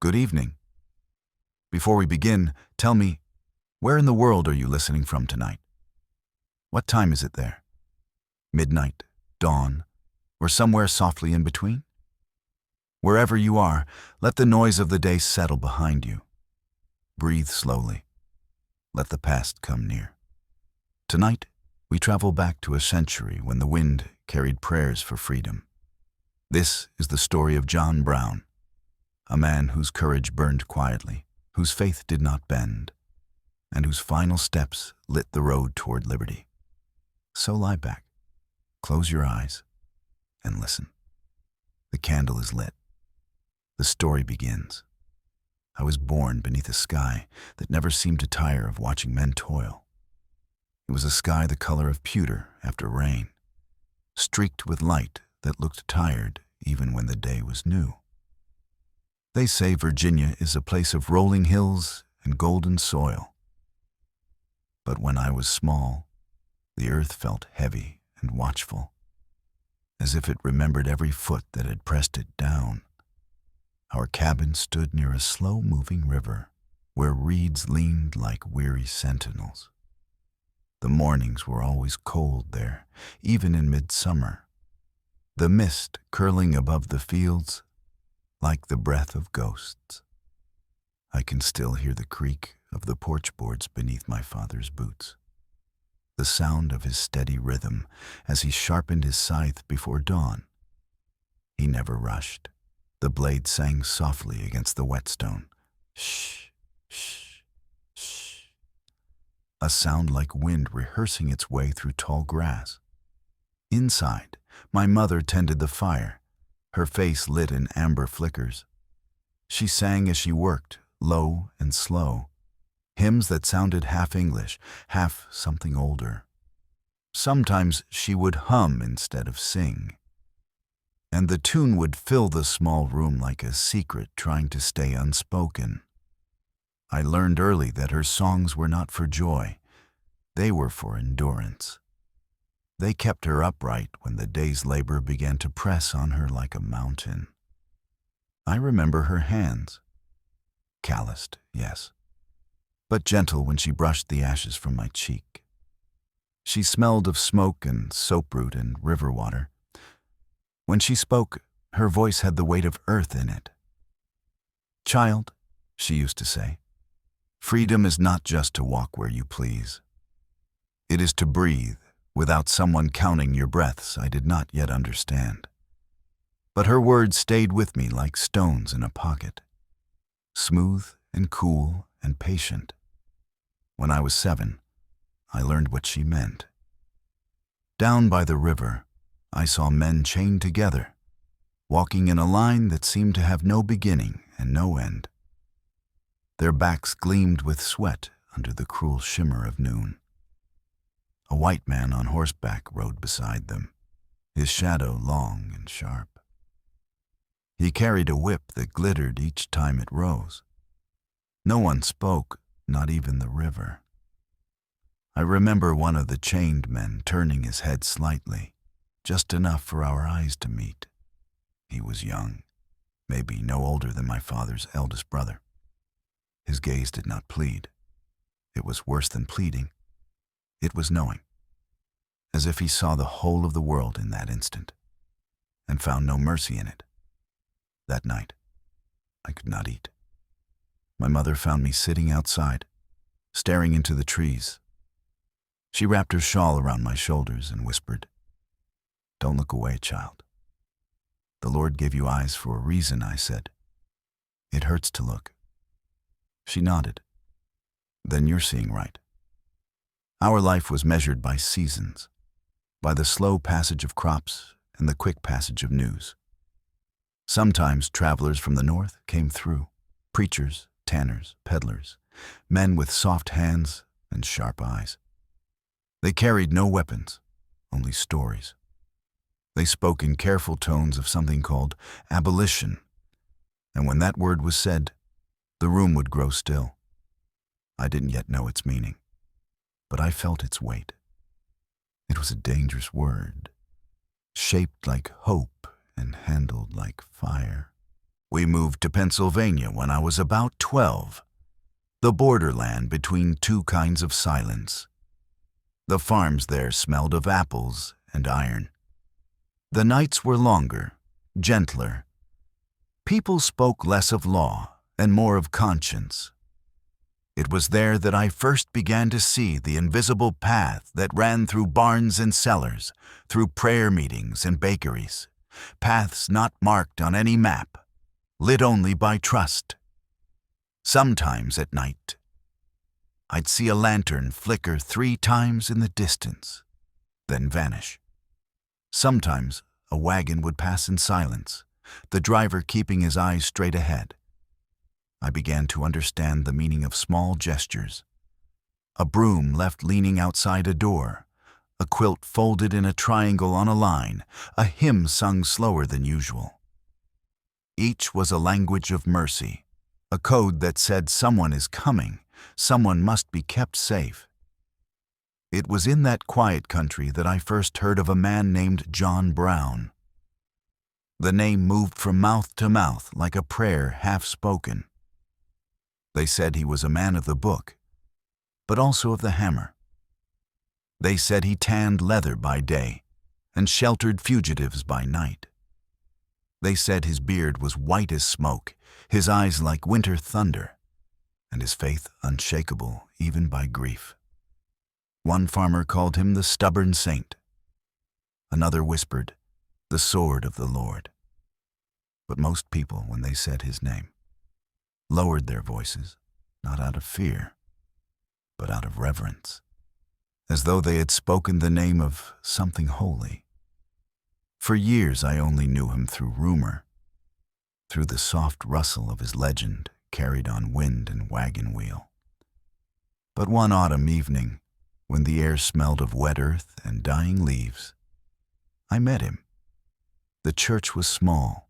Good evening. Before we begin, tell me, where in the world are you listening from tonight? What time is it there? Midnight, dawn, or somewhere softly in between? Wherever you are, let the noise of the day settle behind you. Breathe slowly. Let the past come near. Tonight, we travel back to a century when the wind carried prayers for freedom. This is the story of John Brown, a man whose courage burned quietly, whose faith did not bend, and whose final steps lit the road toward liberty. So lie back, close your eyes, and listen. The candle is lit. The story begins. I was born beneath a sky that never seemed to tire of watching men toil. It was a sky the color of pewter after rain, streaked with light that looked tired even when the day was new. They say Virginia is a place of rolling hills and golden soil. But when I was small, the earth felt heavy and watchful, as if it remembered every foot that had pressed it down. Our cabin stood near a slow-moving river where reeds leaned like weary sentinels. The mornings were always cold there, even in midsummer, the mist curling above the fields like the breath of ghosts. I can still hear the creak of the porch boards beneath my father's boots, the sound of his steady rhythm as he sharpened his scythe before dawn. He never rushed. The blade sang softly against the whetstone. Shh, shh, shh. A sound like wind rehearsing its way through tall grass. Inside, my mother tended the fire, her face lit in amber flickers. She sang as she worked, low and slow, hymns that sounded half English, half something older. Sometimes she would hum instead of sing, and the tune would fill the small room like a secret trying to stay unspoken. I learned early that her songs were not for joy, they were for endurance. They kept her upright when the day's labor began to press on her like a mountain. I remember her hands. Calloused, yes, but gentle when she brushed the ashes from my cheek. She smelled of smoke and soap root and river water. When she spoke, her voice had the weight of earth in it. "Child," she used to say, "freedom is not just to walk where you please. It is to breathe without someone counting your breaths I did not yet understand." But her words stayed with me like stones in a pocket, smooth and cool and patient. When I was 7, I learned what she meant. Down by the river, I saw men chained together, walking in a line that seemed to have no beginning and no end. Their backs gleamed with sweat under the cruel shimmer of noon. A white man on horseback rode beside them, his shadow long and sharp. He carried a whip that glittered each time it rose. No one spoke, not even the river. I remember one of the chained men turning his head slightly, just enough for our eyes to meet. He was young, maybe no older than my father's eldest brother. His gaze did not plead. It was worse than pleading. It was knowing, as if he saw the whole of the world in that instant, and found no mercy in it. That night, I could not eat. My mother found me sitting outside, staring into the trees. She wrapped her shawl around my shoulders and whispered, "Don't look away, child. The Lord gave you eyes for a reason," I said. "It hurts to look." She nodded. "Then you're seeing right." Our life was measured by seasons, by the slow passage of crops and the quick passage of news. Sometimes travelers from the north came through, preachers, tanners, peddlers, men with soft hands and sharp eyes. They carried no weapons, only stories. They spoke in careful tones of something called abolition, and when that word was said, the room would grow still. I didn't yet know its meaning, but I felt its weight. It was a dangerous word, shaped like hope and handled like fire. We moved to Pennsylvania when I was about 12, the borderland between two kinds of silence. The farms there smelled of apples and iron. The nights were longer, gentler. People spoke less of law and more of conscience. It was there that I first began to see the invisible path that ran through barns and cellars, through prayer meetings and bakeries, paths not marked on any map, lit only by trust. Sometimes at night, I'd see a lantern flicker 3 times in the distance, then vanish. Sometimes a wagon would pass in silence, the driver keeping his eyes straight ahead. I began to understand the meaning of small gestures. A broom left leaning outside a door, a quilt folded in a triangle on a line, a hymn sung slower than usual. Each was a language of mercy, a code that said someone is coming, someone must be kept safe. It was in that quiet country that I first heard of a man named John Brown. The name moved from mouth to mouth like a prayer half spoken. They said he was a man of the book, but also of the hammer. They said he tanned leather by day and sheltered fugitives by night. They said his beard was white as smoke, his eyes like winter thunder, and his faith unshakable even by grief. One farmer called him the stubborn saint. Another whispered, the sword of the Lord. But most people, when they said his name, lowered their voices, not out of fear, but out of reverence, as though they had spoken the name of something holy. For years I only knew him through rumor, through the soft rustle of his legend carried on wind and wagon wheel. But one autumn evening, when the air smelled of wet earth and dying leaves, I met him. The church was small,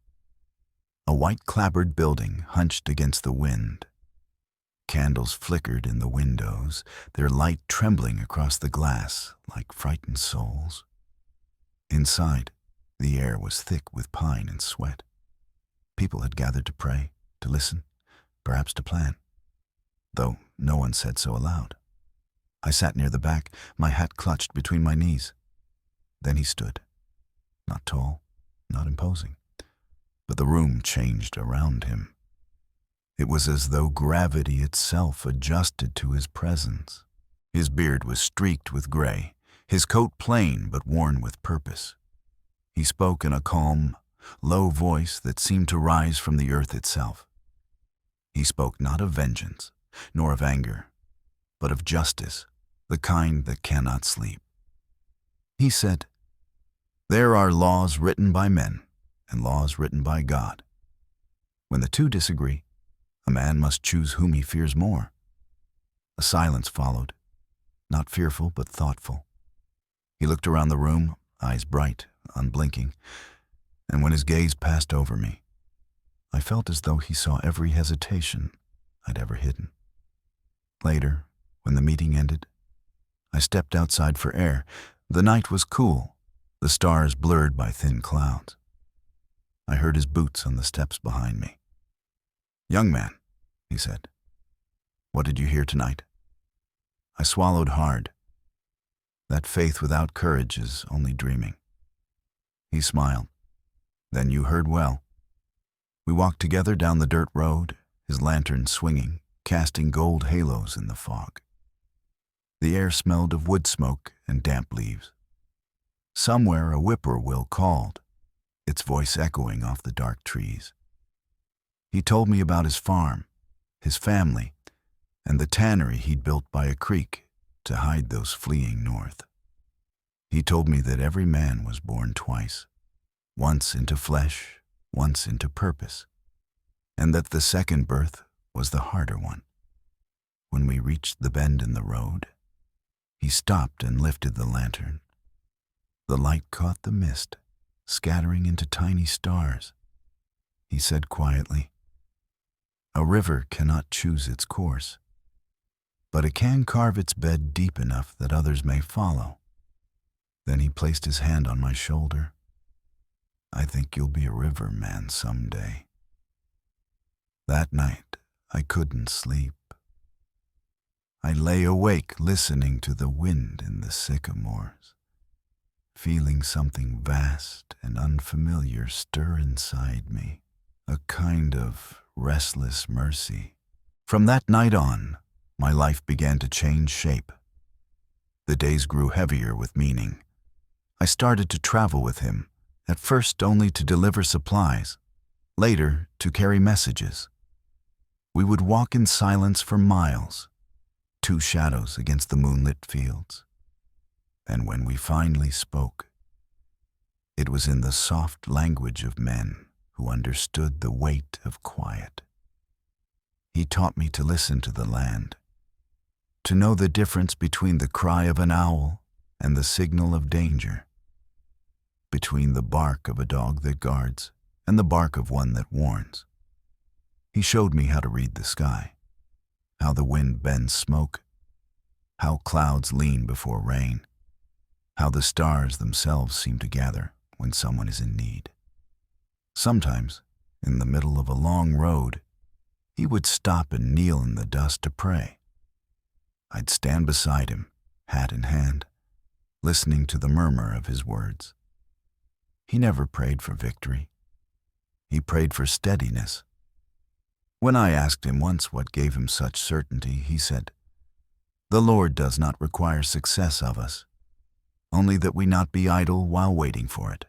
a white clapboard building hunched against the wind. Candles flickered in the windows, their light trembling across the glass like frightened souls. Inside, the air was thick with pine and sweat. People had gathered to pray, to listen, perhaps to plan, though no one said so aloud. I sat near the back, my hat clutched between my knees. Then he stood, not tall, not imposing, but the room changed around him. It was as though gravity itself adjusted to his presence. His beard was streaked with gray, his coat plain but worn with purpose. He spoke in a calm, low voice that seemed to rise from the earth itself. He spoke not of vengeance, nor of anger, but of justice, the kind that cannot sleep. He said, "There are laws written by men and laws written by God. When the two disagree, a man must choose whom he fears more." A silence followed, not fearful but thoughtful. He looked around the room, eyes bright, unblinking, and when his gaze passed over me, I felt as though he saw every hesitation I'd ever hidden. Later, when the meeting ended, I stepped outside for air. The night was cool, the stars blurred by thin clouds. I heard his boots on the steps behind me. "Young man," he said, "what did you hear tonight?" I swallowed hard. That faith without courage is only dreaming. He smiled. "Then you heard well." We walked together down the dirt road, his lantern swinging, casting gold halos in the fog. The air smelled of wood smoke and damp leaves. Somewhere a whippoorwill called, its voice echoing off the dark trees. He told me about his farm, his family, and the tannery he'd built by a creek to hide those fleeing north. He told me that every man was born twice, once into flesh, once into purpose, and that the second birth was the harder one. When we reached the bend in the road, he stopped and lifted the lantern. The light caught the mist, scattering into tiny stars. He said quietly, "A river cannot choose its course, but it can carve its bed deep enough that others may follow." Then he placed his hand on my shoulder. "I think you'll be a river man someday." That night, I couldn't sleep. I lay awake listening to the wind in the sycamores, feeling something vast and unfamiliar stir inside me, a kind of restless mercy. From that night on, my life began to change shape. The days grew heavier with meaning. I started to travel with him, at first only to deliver supplies, later to carry messages. We would walk in silence for miles, two shadows against the moonlit fields. And when we finally spoke, it was in the soft language of men who understood the weight of quiet. He taught me to listen to the land, to know the difference between the cry of an owl and the signal of danger, between the bark of a dog that guards and the bark of one that warns. He showed me how to read the sky, how the wind bends smoke, how clouds lean before rain, how the stars themselves seem to gather when someone is in need. Sometimes, in the middle of a long road, he would stop and kneel in the dust to pray. I'd stand beside him, hat in hand, listening to the murmur of his words. He never prayed for victory. He prayed for steadiness. When I asked him once what gave him such certainty, he said, "The Lord does not require success of us, only that we not be idle while waiting for it."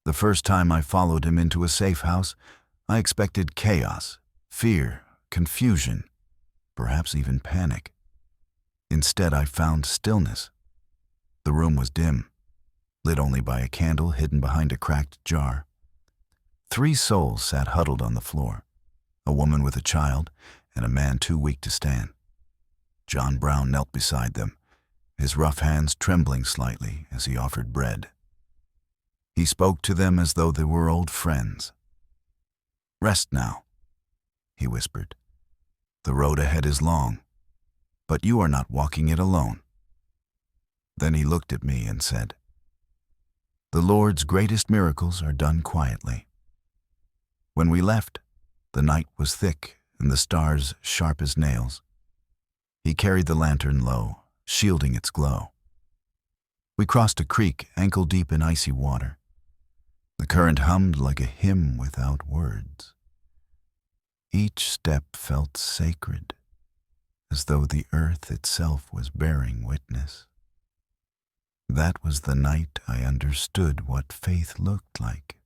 The first time I followed him into a safe house, I expected chaos, fear, confusion, perhaps even panic. Instead, I found stillness. The room was dim, lit only by a candle hidden behind a cracked jar. 3 souls sat huddled on the floor, a woman with a child and a man too weak to stand. John Brown knelt beside them, his rough hands trembling slightly as he offered bread. He spoke to them as though they were old friends. "Rest now," he whispered. "The road ahead is long, but you are not walking it alone." Then he looked at me and said, "The Lord's greatest miracles are done quietly." When we left, the night was thick and the stars sharp as nails. He carried the lantern low, shielding its glow. We crossed a creek ankle-deep in icy water. The current hummed like a hymn without words. Each step felt sacred, as though the earth itself was bearing witness. That was the night I understood what faith looked like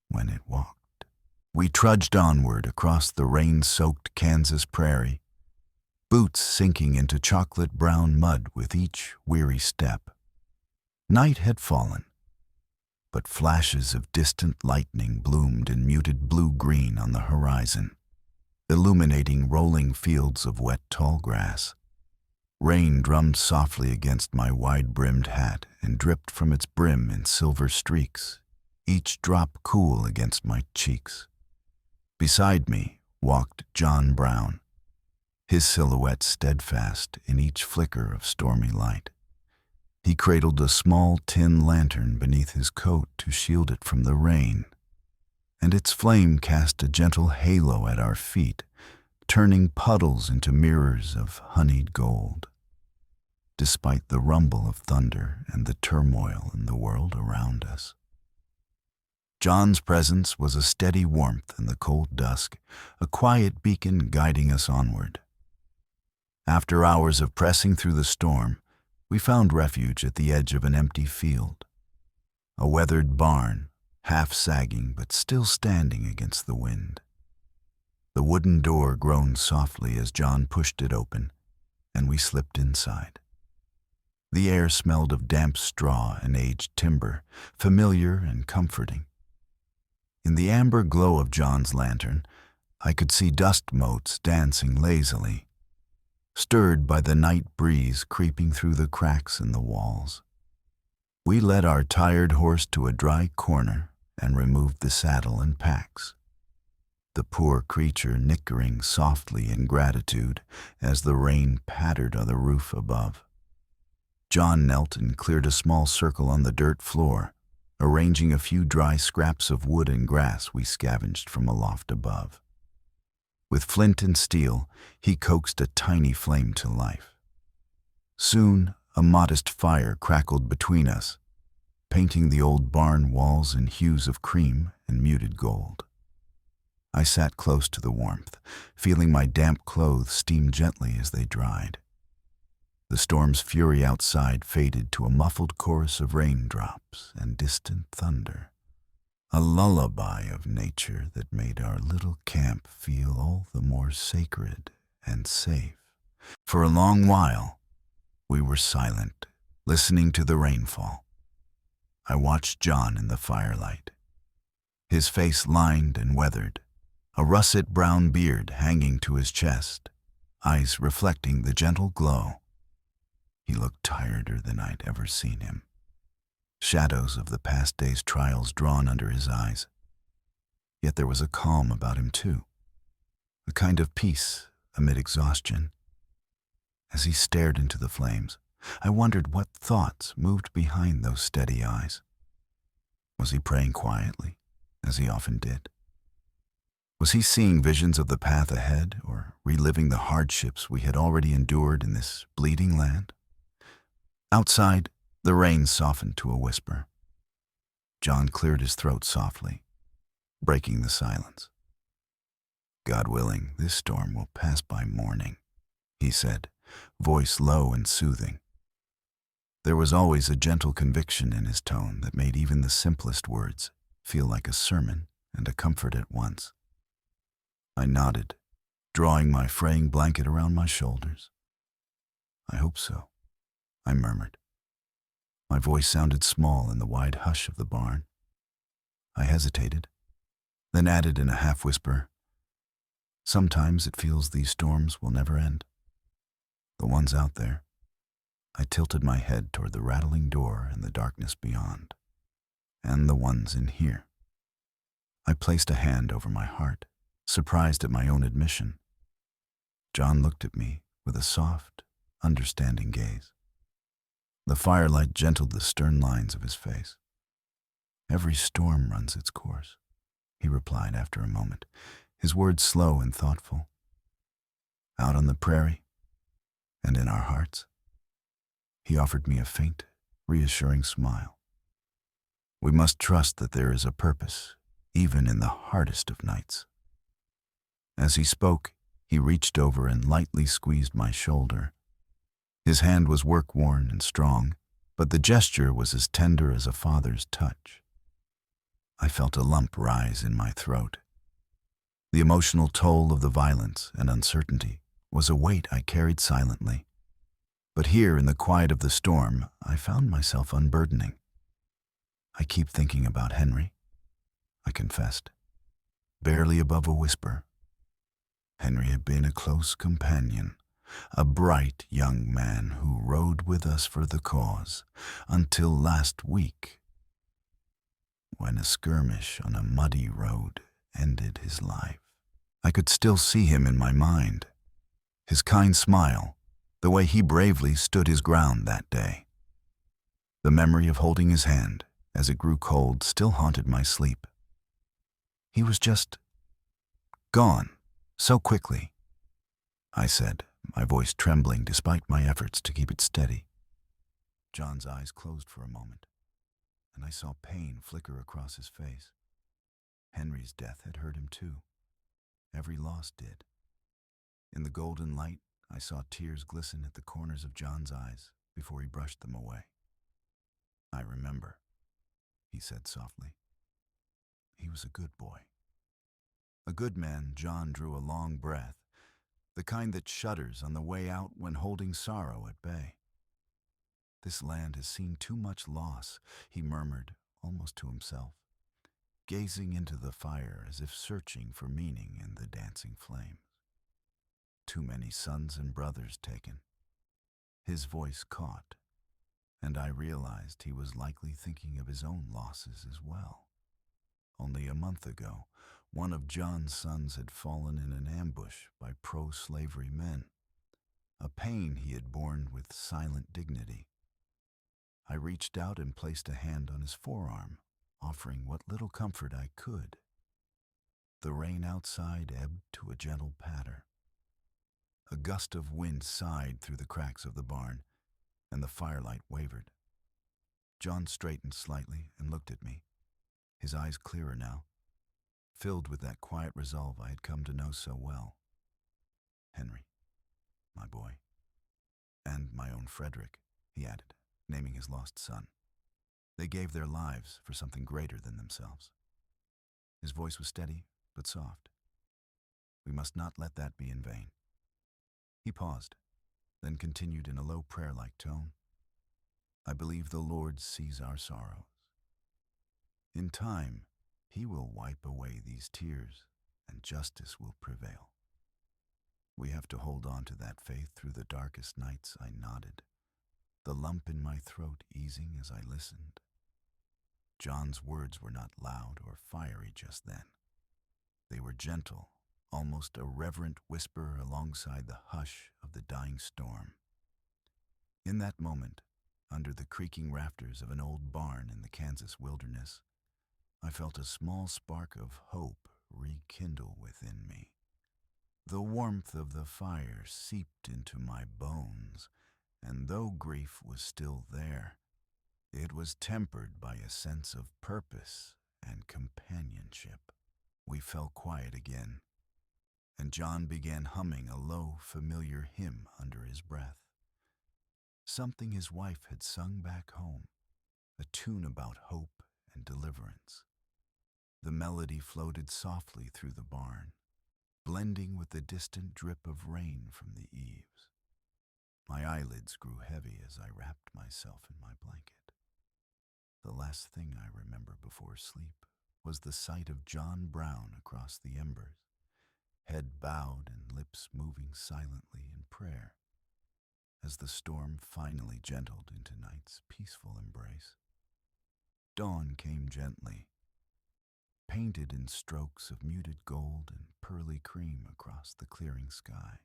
when it walked. We trudged onward across the rain-soaked Kansas prairie, boots sinking into chocolate-brown mud with each weary step. Night had fallen, but flashes of distant lightning bloomed in muted blue-green on the horizon, illuminating rolling fields of wet tall grass. Rain drummed softly against my wide-brimmed hat and dripped from its brim in silver streaks, each drop cool against my cheeks. Beside me walked John Brown, his silhouette steadfast in each flicker of stormy light. He cradled a small tin lantern beneath his coat to shield it from the rain, and its flame cast a gentle halo at our feet, turning puddles into mirrors of honeyed gold. Despite the rumble of thunder and the turmoil in the world around us, John's presence was a steady warmth in the cold dusk, a quiet beacon guiding us onward. After hours of pressing through the storm, we found refuge at the edge of an empty field. A weathered barn, half sagging but still standing against the wind. The wooden door groaned softly as John pushed it open, and we slipped inside. The air smelled of damp straw and aged timber, familiar and comforting. In the amber glow of John's lantern, I could see dust motes dancing lazily, stirred by the night breeze creeping through the cracks in the walls. We led our tired horse to a dry corner and removed the saddle and packs, the poor creature nickering softly in gratitude as the rain pattered on the roof above. John knelt and cleared a small circle on the dirt floor, arranging a few dry scraps of wood and grass we scavenged from a loft above. With flint and steel, he coaxed a tiny flame to life. Soon, a modest fire crackled between us, painting the old barn walls in hues of cream and muted gold. I sat close to the warmth, feeling my damp clothes steam gently as they dried. The storm's fury outside faded to a muffled chorus of raindrops and distant thunder, a lullaby of nature that made our little camp feel all the more sacred and safe. For a long while, we were silent, listening to the rainfall. I watched John in the firelight, his face lined and weathered, a russet brown beard hanging to his chest, eyes reflecting the gentle glow. He looked tireder than I'd ever seen him, shadows of the past day's trials drawn under his eyes. Yet there was a calm about him too, a kind of peace amid exhaustion. As he stared into the flames, I wondered what thoughts moved behind those steady eyes. Was he praying quietly, as he often did? Was he seeing visions of the path ahead, or reliving the hardships we had already endured in this bleeding land? Outside, the rain softened to a whisper. John cleared his throat softly, breaking the silence. "God willing, this storm will pass by morning," he said, voice low and soothing. There was always a gentle conviction in his tone that made even the simplest words feel like a sermon and a comfort at once. I nodded, drawing my fraying blanket around my shoulders. "I hope so," I murmured. My voice sounded small in the wide hush of the barn. I hesitated, then added in a half-whisper, "Sometimes it feels these storms will never end. The ones out there." I tilted my head toward the rattling door and the darkness beyond. "And the ones in here." I placed a hand over my heart, surprised at my own admission. John looked at me with a soft, understanding gaze. The firelight gentled the stern lines of his face. "Every storm runs its course," he replied after a moment, his words slow and thoughtful. "Out on the prairie, and in our hearts." He offered me a faint, reassuring smile. "We must trust that there is a purpose, even in the hardest of nights." As he spoke, he reached over and lightly squeezed my shoulder. His hand was work-worn and strong, but the gesture was as tender as a father's touch. I felt a lump rise in my throat. The emotional toll of the violence and uncertainty was a weight I carried silently. But here in the quiet of the storm, I found myself unburdening. "I keep thinking about Henry," I confessed, barely above a whisper. Henry had been a close companion, a bright young man who rode with us for the cause, until last week, when a skirmish on a muddy road ended his life. I could still see him in my mind, his kind smile, the way he bravely stood his ground that day. The memory of holding his hand as it grew cold still haunted my sleep. He was just gone so quickly, I said, my voice trembling despite my efforts to keep it steady. John's eyes closed for a moment, and I saw pain flicker across his face. Henry's death had hurt him too. Every loss did. In the golden light, I saw tears glisten at the corners of John's eyes before he brushed them away. "I remember," he said softly. "He was a good boy." A good man, John drew a long breath, the kind that shudders on the way out when holding sorrow at bay. "This land has seen too much loss," he murmured, almost to himself, gazing into the fire as if searching for meaning in the dancing flames. "Too many sons and brothers taken." His voice caught, and I realized he was likely thinking of his own losses as well. Only a month ago, one of John's sons had fallen in an ambush by pro-slavery men, a pain he had borne with silent dignity. I reached out and placed a hand on his forearm, offering what little comfort I could. The rain outside ebbed to a gentle patter. A gust of wind sighed through the cracks of the barn, and the firelight wavered. John straightened slightly and looked at me, his eyes clearer now, filled with that quiet resolve I had come to know so well. "Henry, my boy, and my own Frederick," he added, naming his lost son. "They gave their lives for something greater than themselves." His voice was steady but soft. "We must not let that be in vain." He paused, then continued in a low prayer-like tone, "I believe the Lord sees our sorrows. In time, He will wipe away these tears, and justice will prevail. We have to hold on to that faith through the darkest nights." I nodded, the lump in my throat easing as I listened. John's words were not loud or fiery just then. They were gentle, almost a reverent whisper alongside the hush of the dying storm. In that moment, under the creaking rafters of an old barn in the Kansas wilderness, I felt a small spark of hope rekindle within me. The warmth of the fire seeped into my bones, and though grief was still there, it was tempered by a sense of purpose and companionship. We fell quiet again, and John began humming a low, familiar hymn under his breath. Something his wife had sung back home, a tune about hope and deliverance. The melody floated softly through the barn, blending with the distant drip of rain from the eaves. My eyelids grew heavy as I wrapped myself in my blanket. The last thing I remember before sleep was the sight of John Brown across the embers, head bowed and lips moving silently in prayer, as the storm finally gentled into night's peaceful embrace. Dawn came gently, painted in strokes of muted gold and pearly cream across the clearing sky.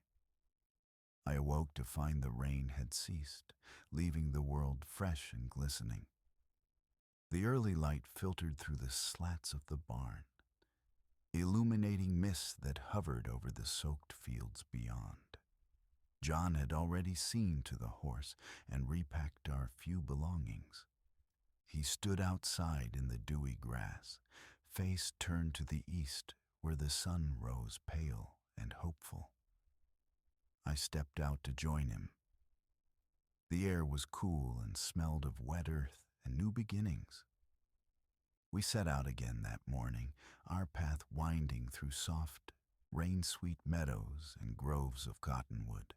I awoke to find the rain had ceased, leaving the world fresh and glistening. The early light filtered through the slats of the barn, illuminating mists that hovered over the soaked fields beyond. John had already seen to the horse and repacked our few belongings. He stood outside in the dewy grass, face turned to the east where the sun rose pale and hopeful. I stepped out to join him. The air was cool and smelled of wet earth and new beginnings. We set out again that morning, our path winding through soft, rain-sweet meadows and groves of cottonwood,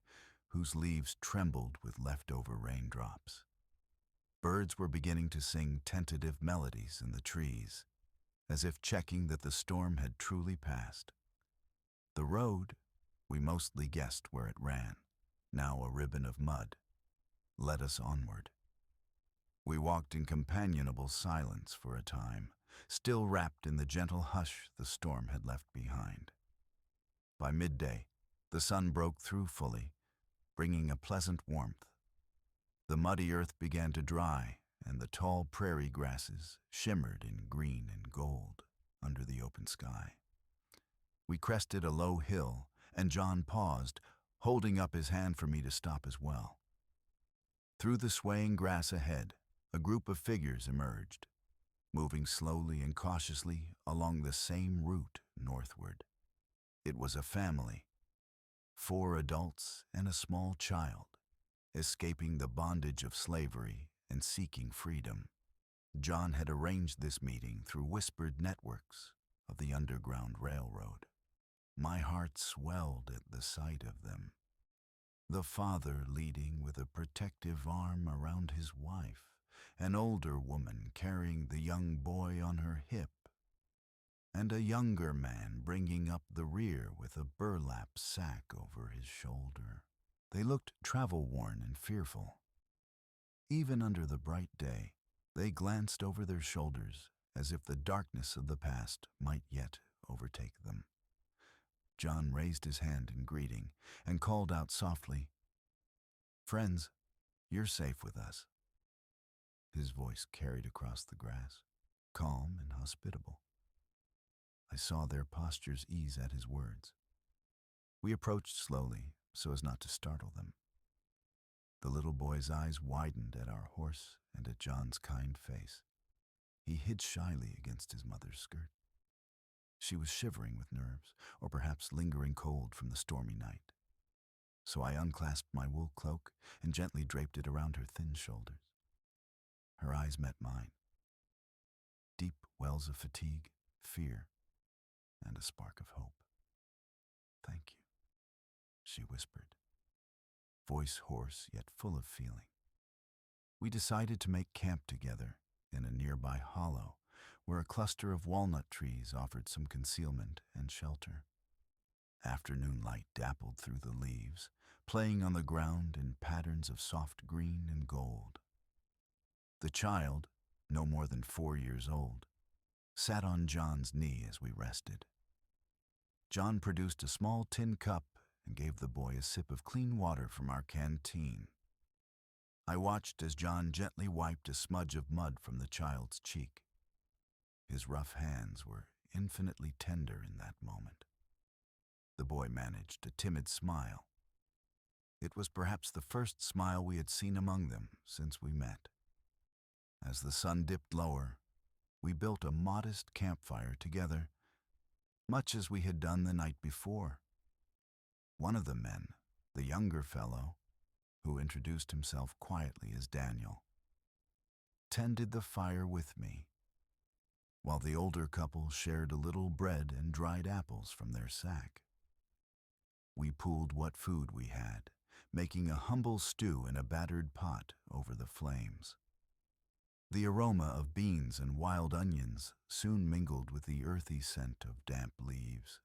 whose leaves trembled with leftover raindrops. Birds were beginning to sing tentative melodies in the trees, as if checking that the storm had truly passed. The road, we mostly guessed where it ran, now a ribbon of mud, led us onward. We walked in companionable silence for a time, still wrapped in the gentle hush the storm had left behind. By midday, the sun broke through fully, bringing a pleasant warmth. The muddy earth began to dry, and the tall prairie grasses shimmered in green and gold under the open sky. We crested a low hill, and John paused, holding up his hand for me to stop as well. Through the swaying grass ahead, a group of figures emerged, moving slowly and cautiously along the same route northward. It was a family, 4 adults and a small child, escaping the bondage of slavery and seeking freedom. John had arranged this meeting through whispered networks of the Underground Railroad. My heart swelled at the sight of them. The father leading with a protective arm around his wife, an older woman carrying the young boy on her hip, and a younger man bringing up the rear with a burlap sack over his shoulder. They looked travel-worn and fearful. Even under the bright day, they glanced over their shoulders as if the darkness of the past might yet overtake them. John raised his hand in greeting and called out softly, "Friends, you're safe with us." His voice carried across the grass, calm and hospitable. I saw their postures ease at his words. We approached slowly so as not to startle them. The little boy's eyes widened at our horse and at John's kind face. He hid shyly against his mother's skirt. She was shivering with nerves, or perhaps lingering cold from the stormy night. So I unclasped my wool cloak and gently draped it around her thin shoulders. Her eyes met mine. Deep wells of fatigue, fear, and a spark of hope. "Thank you," she whispered, voice hoarse yet full of feeling. We decided to make camp together in a nearby hollow where a cluster of walnut trees offered some concealment and shelter. Afternoon light dappled through the leaves, playing on the ground in patterns of soft green and gold. The child, no more than 4 years old, sat on John's knee as we rested. John produced a small tin cup and gave the boy a sip of clean water from our canteen. I watched as John gently wiped a smudge of mud from the child's cheek. His rough hands were infinitely tender in that moment. The boy managed a timid smile. It was perhaps the first smile we had seen among them since we met. As the sun dipped lower, we built a modest campfire together, much as we had done the night before. One of the men, the younger fellow, who introduced himself quietly as Daniel, tended the fire with me, while the older couple shared a little bread and dried apples from their sack. We pooled what food we had, making a humble stew in a battered pot over the flames. The aroma of beans and wild onions soon mingled with the earthy scent of damp leaves.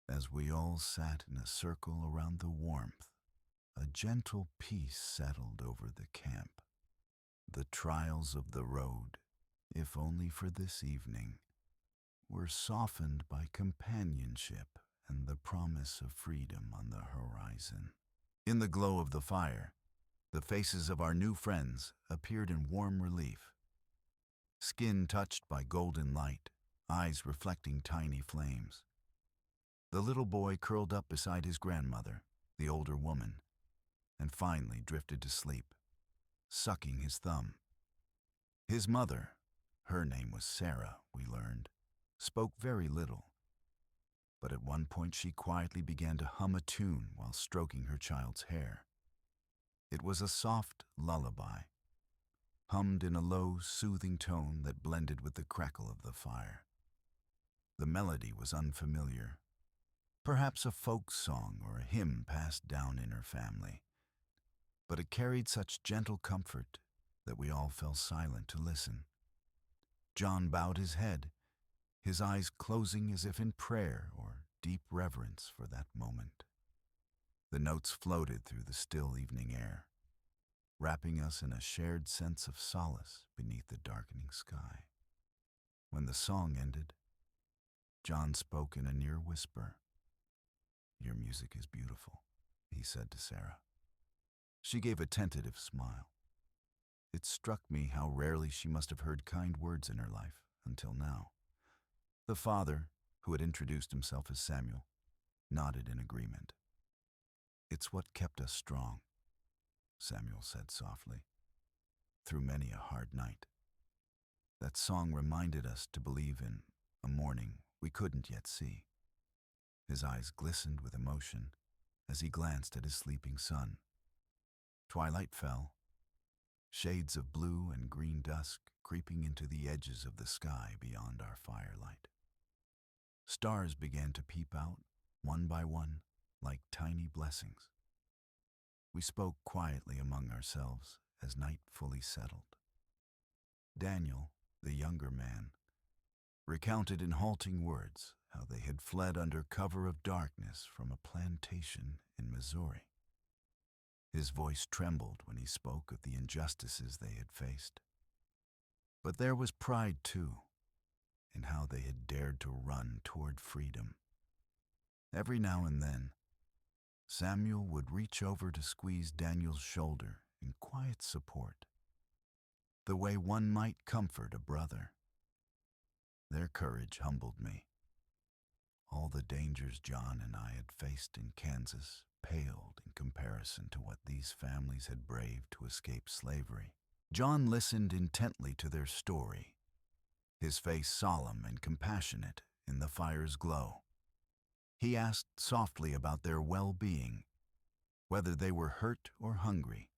As we all sat in a circle around the warmth, a gentle peace settled over the camp. The trials of the road, if only for this evening, were softened by companionship and the promise of freedom on the horizon. In the glow of the fire, the faces of our new friends appeared in warm relief. Skin touched by golden light, eyes reflecting tiny flames. The little boy curled up beside his grandmother, the older woman, and finally drifted to sleep, sucking his thumb. His mother, her name was Sarah, we learned, spoke very little. But at one point she quietly began to hum a tune while stroking her child's hair. It was a soft lullaby, hummed in a low, soothing tone that blended with the crackle of the fire. The melody was unfamiliar, perhaps a folk song or a hymn passed down in her family, but it carried such gentle comfort that we all fell silent to listen. John bowed his head, his eyes closing as if in prayer or deep reverence for that moment. The notes floated through the still evening air, wrapping us in a shared sense of solace beneath the darkening sky. When the song ended, John spoke in a near whisper. "Your music is beautiful," he said to Sarah. She gave a tentative smile. It struck me how rarely she must have heard kind words in her life until now. The father, who had introduced himself as Samuel, nodded in agreement. "It's what kept us strong," Samuel said softly, "through many a hard night. That song reminded us to believe in a morning we couldn't yet see." His eyes glistened with emotion as he glanced at his sleeping son. Twilight fell, shades of blue and green dusk creeping into the edges of the sky beyond our firelight. Stars began to peep out, one by one, like tiny blessings. We spoke quietly among ourselves as night fully settled. Daniel, the younger man, recounted in halting words how they had fled under cover of darkness from a plantation in Missouri. His voice trembled when he spoke of the injustices they had faced. But there was pride, too, in how they had dared to run toward freedom. Every now and then, Samuel would reach over to squeeze Daniel's shoulder in quiet support, the way one might comfort a brother. Their courage humbled me. All the dangers John and I had faced in Kansas paled in comparison to what these families had braved to escape slavery. John listened intently to their story, his face solemn and compassionate in the fire's glow. He asked softly about their well-being, whether they were hurt or hungry,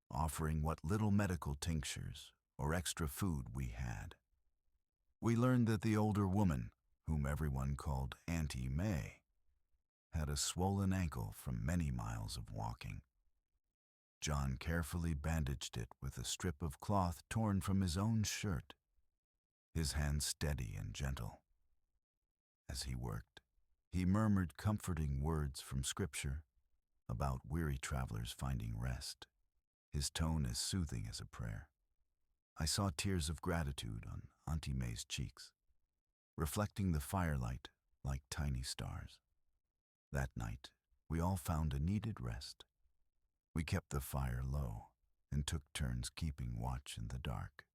offering what little medical tinctures or extra food we had. We learned that the older woman, whom everyone called Auntie May, had a swollen ankle from many miles of walking. John carefully bandaged it with a strip of cloth torn from his own shirt, his hand steady and gentle. As he worked, he murmured comforting words from Scripture about weary travelers finding rest, his tone as soothing as a prayer. I saw tears of gratitude on Auntie May's cheeks, reflecting the firelight like tiny stars. That night, we all found a needed rest. We kept the fire low and took turns keeping watch in the dark,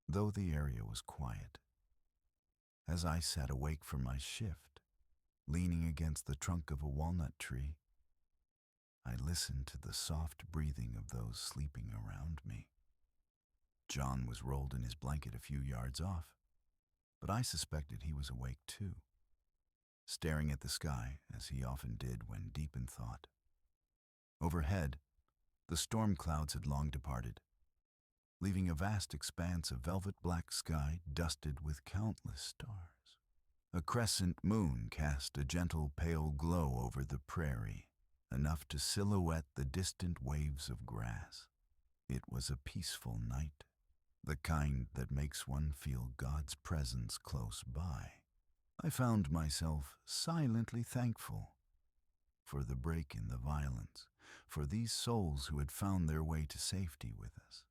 though the area was quiet. As I sat awake from my shift, leaning against the trunk of a walnut tree, I listened to the soft breathing of those sleeping around me. John was rolled in his blanket a few yards off, but I suspected he was awake too, staring at the sky as he often did when deep in thought. Overhead, the storm clouds had long departed, leaving a vast expanse of velvet black sky dusted with countless stars. A crescent moon cast a gentle pale glow over the prairie, enough to silhouette the distant waves of grass. It was a peaceful night, the kind that makes one feel God's presence close by. I found myself silently thankful for the break in the violence, for these souls who had found their way to safety with us,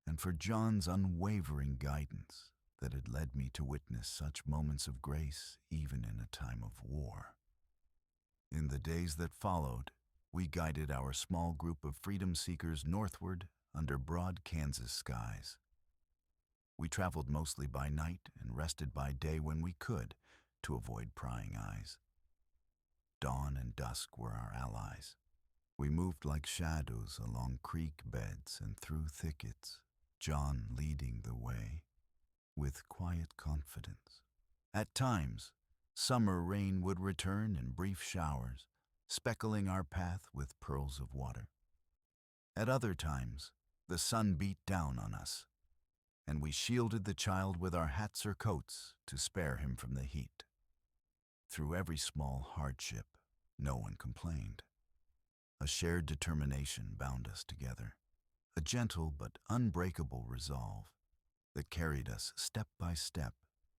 and for John's unwavering guidance that had led me to witness such moments of grace even in a time of war. In the days that followed, we guided our small group of freedom seekers northward under broad Kansas skies. We traveled mostly by night and rested by day when we could to avoid prying eyes. Dawn and dusk were our allies. We moved like shadows along creek beds and through thickets, John leading the way with quiet confidence. At times, summer rain would return in brief showers, speckling our path with pearls of water. At other times, the sun beat down on us, and we shielded the child with our hats or coats to spare him from the heat. Through every small hardship, no one complained. A shared determination bound us together, a gentle but unbreakable resolve that carried us step by step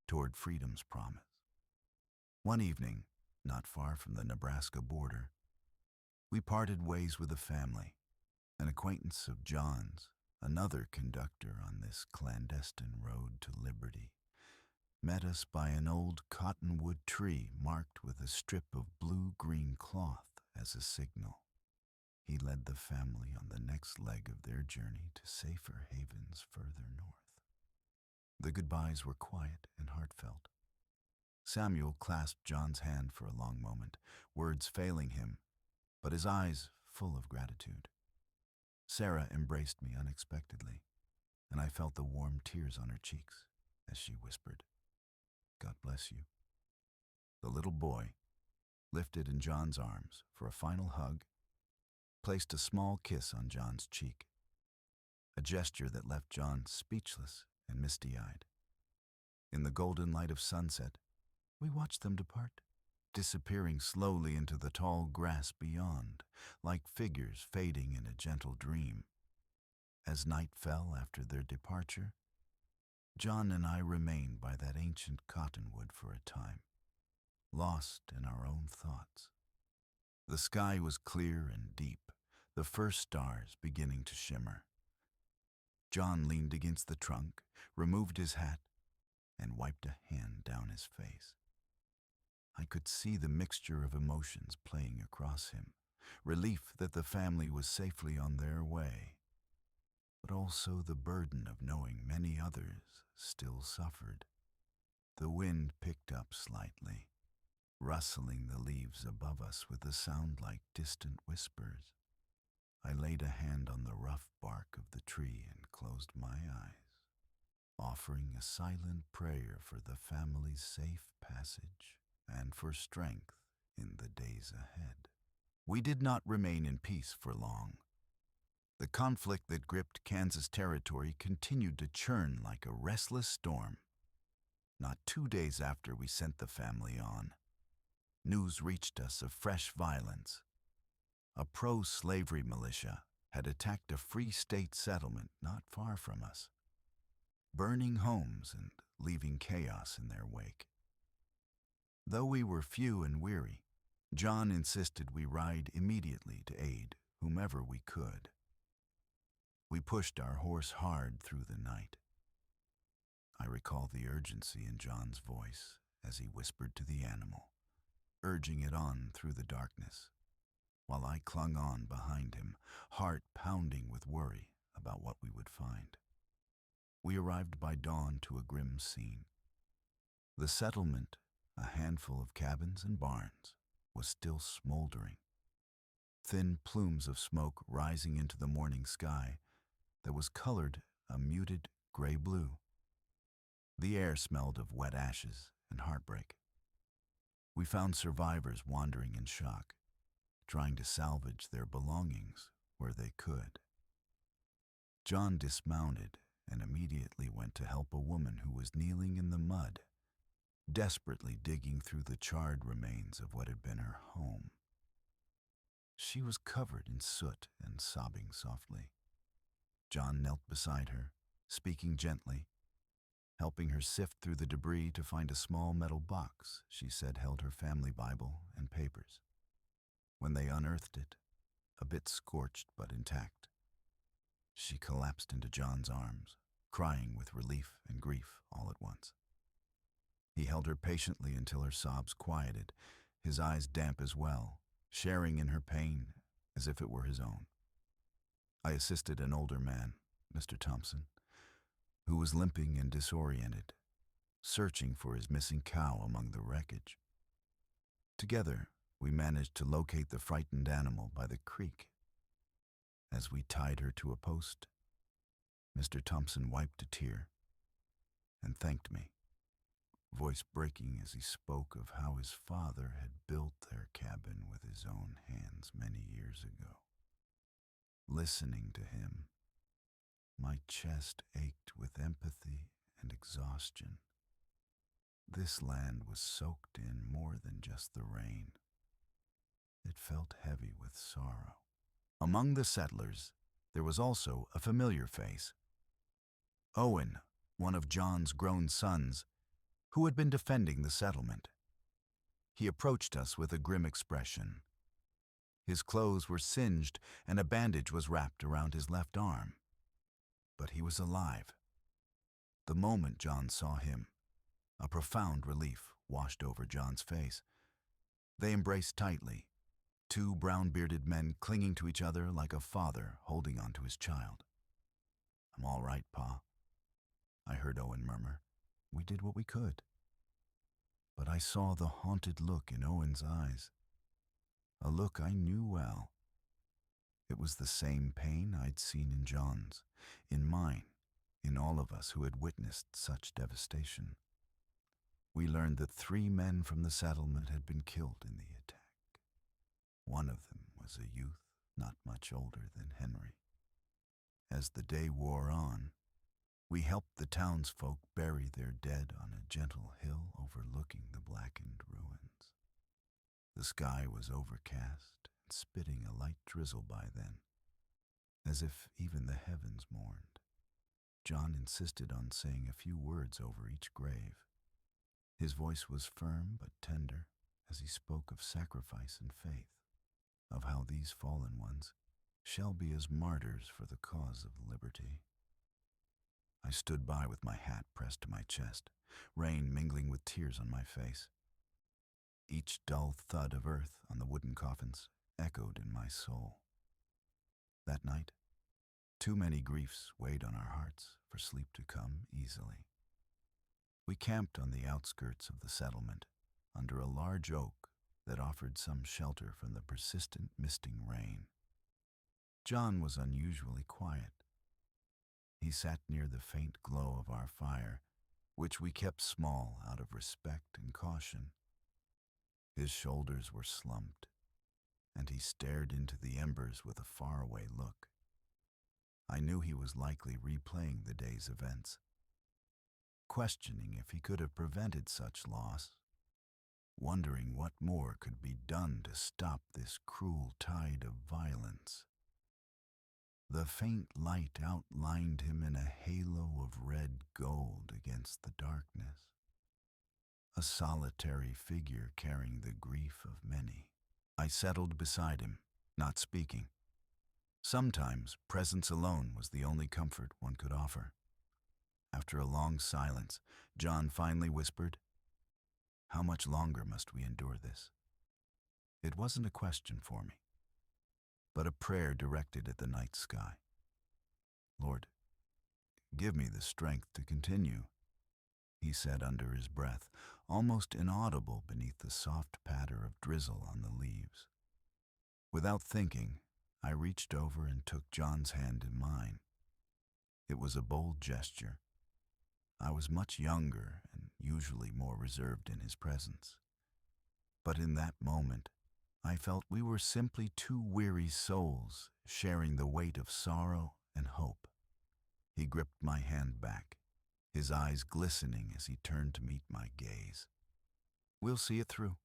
toward freedom's promise. One evening, not far from the Nebraska border, we parted ways with a family, an acquaintance of John's, another conductor on this clandestine road to liberty, met us by an old cottonwood tree marked with a strip of blue-green cloth as a signal. He led the family on the next leg of their journey to safer havens further north. The goodbyes were quiet and heartfelt. Samuel clasped John's hand for a long moment, words failing him, but his eyes full of gratitude. Sarah embraced me unexpectedly, and I felt the warm tears on her cheeks as she whispered, "God bless you." The little boy, lifted in John's arms for a final hug, placed a small kiss on John's cheek, a gesture that left John speechless and misty-eyed. In the golden light of sunset, we watched them depart, disappearing slowly into the tall grass beyond, like figures fading in a gentle dream. As night fell after their departure, John and I remained by that ancient cottonwood for a time, lost in our own thoughts. The sky was clear and deep, the first stars beginning to shimmer. John leaned against the trunk, removed his hat, and wiped a hand down his face. I could see the mixture of emotions playing across him, relief that the family was safely on their way, but also the burden of knowing many others still suffered. The wind picked up slightly, rustling the leaves above us with a sound like distant whispers. I laid a hand on the rough bark of the tree and closed my eyes, offering a silent prayer for the family's safe passage and for strength in the days ahead. We did not remain in peace for long. The conflict that gripped Kansas territory continued to churn like a restless storm. Not 2 days after we sent the family on, news reached us of fresh violence. A pro-slavery militia had attacked a free state settlement not far from us, burning homes and leaving chaos in their wake. Though we were few and weary, John insisted we ride immediately to aid whomever we could. We pushed our horse hard through the night. I recall the urgency in John's voice as he whispered to the animal, urging it on through the darkness, while I clung on behind him, heart pounding with worry about what we would find. We arrived by dawn to a grim scene. The settlement, a handful of cabins and barns, was still smoldering. Thin plumes of smoke rising into the morning sky that was colored a muted gray-blue. The air smelled of wet ashes and heartbreak. We found survivors wandering in shock, trying to salvage their belongings where they could. John dismounted and immediately went to help a woman who was kneeling in the mud, desperately digging through the charred remains of what had been her home. She was covered in soot and sobbing softly. John knelt beside her, speaking gently, helping her sift through the debris to find a small metal box she said held her family Bible and papers. When they unearthed it, a bit scorched but intact, she collapsed into John's arms, crying with relief and grief all at once. He held her patiently until her sobs quieted, his eyes damp as well, sharing in her pain as if it were his own. I assisted an older man, Mr. Thompson, who was limping and disoriented, searching for his missing cow among the wreckage. Together, we managed to locate the frightened animal by the creek. As we tied her to a post, Mr. Thompson wiped a tear and thanked me, voice breaking as he spoke of how his father had built their cabin with his own hands many years ago. Listening to him, my chest ached with empathy and exhaustion. This land was soaked in more than just the rain. It felt heavy with sorrow. Among the settlers, there was also a familiar face. Owen, one of John's grown sons, who had been defending the settlement. He approached us with a grim expression. His clothes were singed and a bandage was wrapped around his left arm. But he was alive. The moment John saw him, a profound relief washed over John's face. They embraced tightly, two brown-bearded men clinging to each other like a father holding onto his child. "I'm all right, Pa," I heard Owen murmur. "We did what we could." But I saw the haunted look in Owen's eyes, a look I knew well. It was the same pain I'd seen in John's, in mine, in all of us who had witnessed such devastation. We learned that 3 men from the settlement had been killed in the attack. One of them was a youth not much older than Henry. As the day wore on, we helped the townsfolk bury their dead on a gentle hill overlooking the blackened ruins. The sky was overcast and spitting a light drizzle by then, as if even the heavens mourned. John insisted on saying a few words over each grave. His voice was firm but tender as he spoke of sacrifice and faith, of how these fallen ones shall be as martyrs for the cause of liberty. I stood by with my hat pressed to my chest, rain mingling with tears on my face. Each dull thud of earth on the wooden coffins echoed in my soul. That night, too many griefs weighed on our hearts for sleep to come easily. We camped on the outskirts of the settlement, under a large oak that offered some shelter from the persistent misting rain. John was unusually quiet. He sat near the faint glow of our fire, which we kept small out of respect and caution. His shoulders were slumped, and he stared into the embers with a faraway look. I knew he was likely replaying the day's events, questioning if he could have prevented such loss, wondering what more could be done to stop this cruel tide of violence. The faint light outlined him in a halo of red gold against the darkness, a solitary figure carrying the grief of many. I settled beside him, not speaking. Sometimes presence alone was the only comfort one could offer. After a long silence, John finally whispered, "How much longer must we endure this?" It wasn't a question for me, but a prayer directed at the night sky. "Lord, give me the strength to continue," he said under his breath, almost inaudible beneath the soft patter of drizzle on the leaves. Without thinking, I reached over and took John's hand in mine. It was a bold gesture. I was much younger and usually more reserved in his presence. But in that moment, I felt we were simply two weary souls sharing the weight of sorrow and hope. He gripped my hand back, his eyes glistening as he turned to meet my gaze. "We'll see it through,"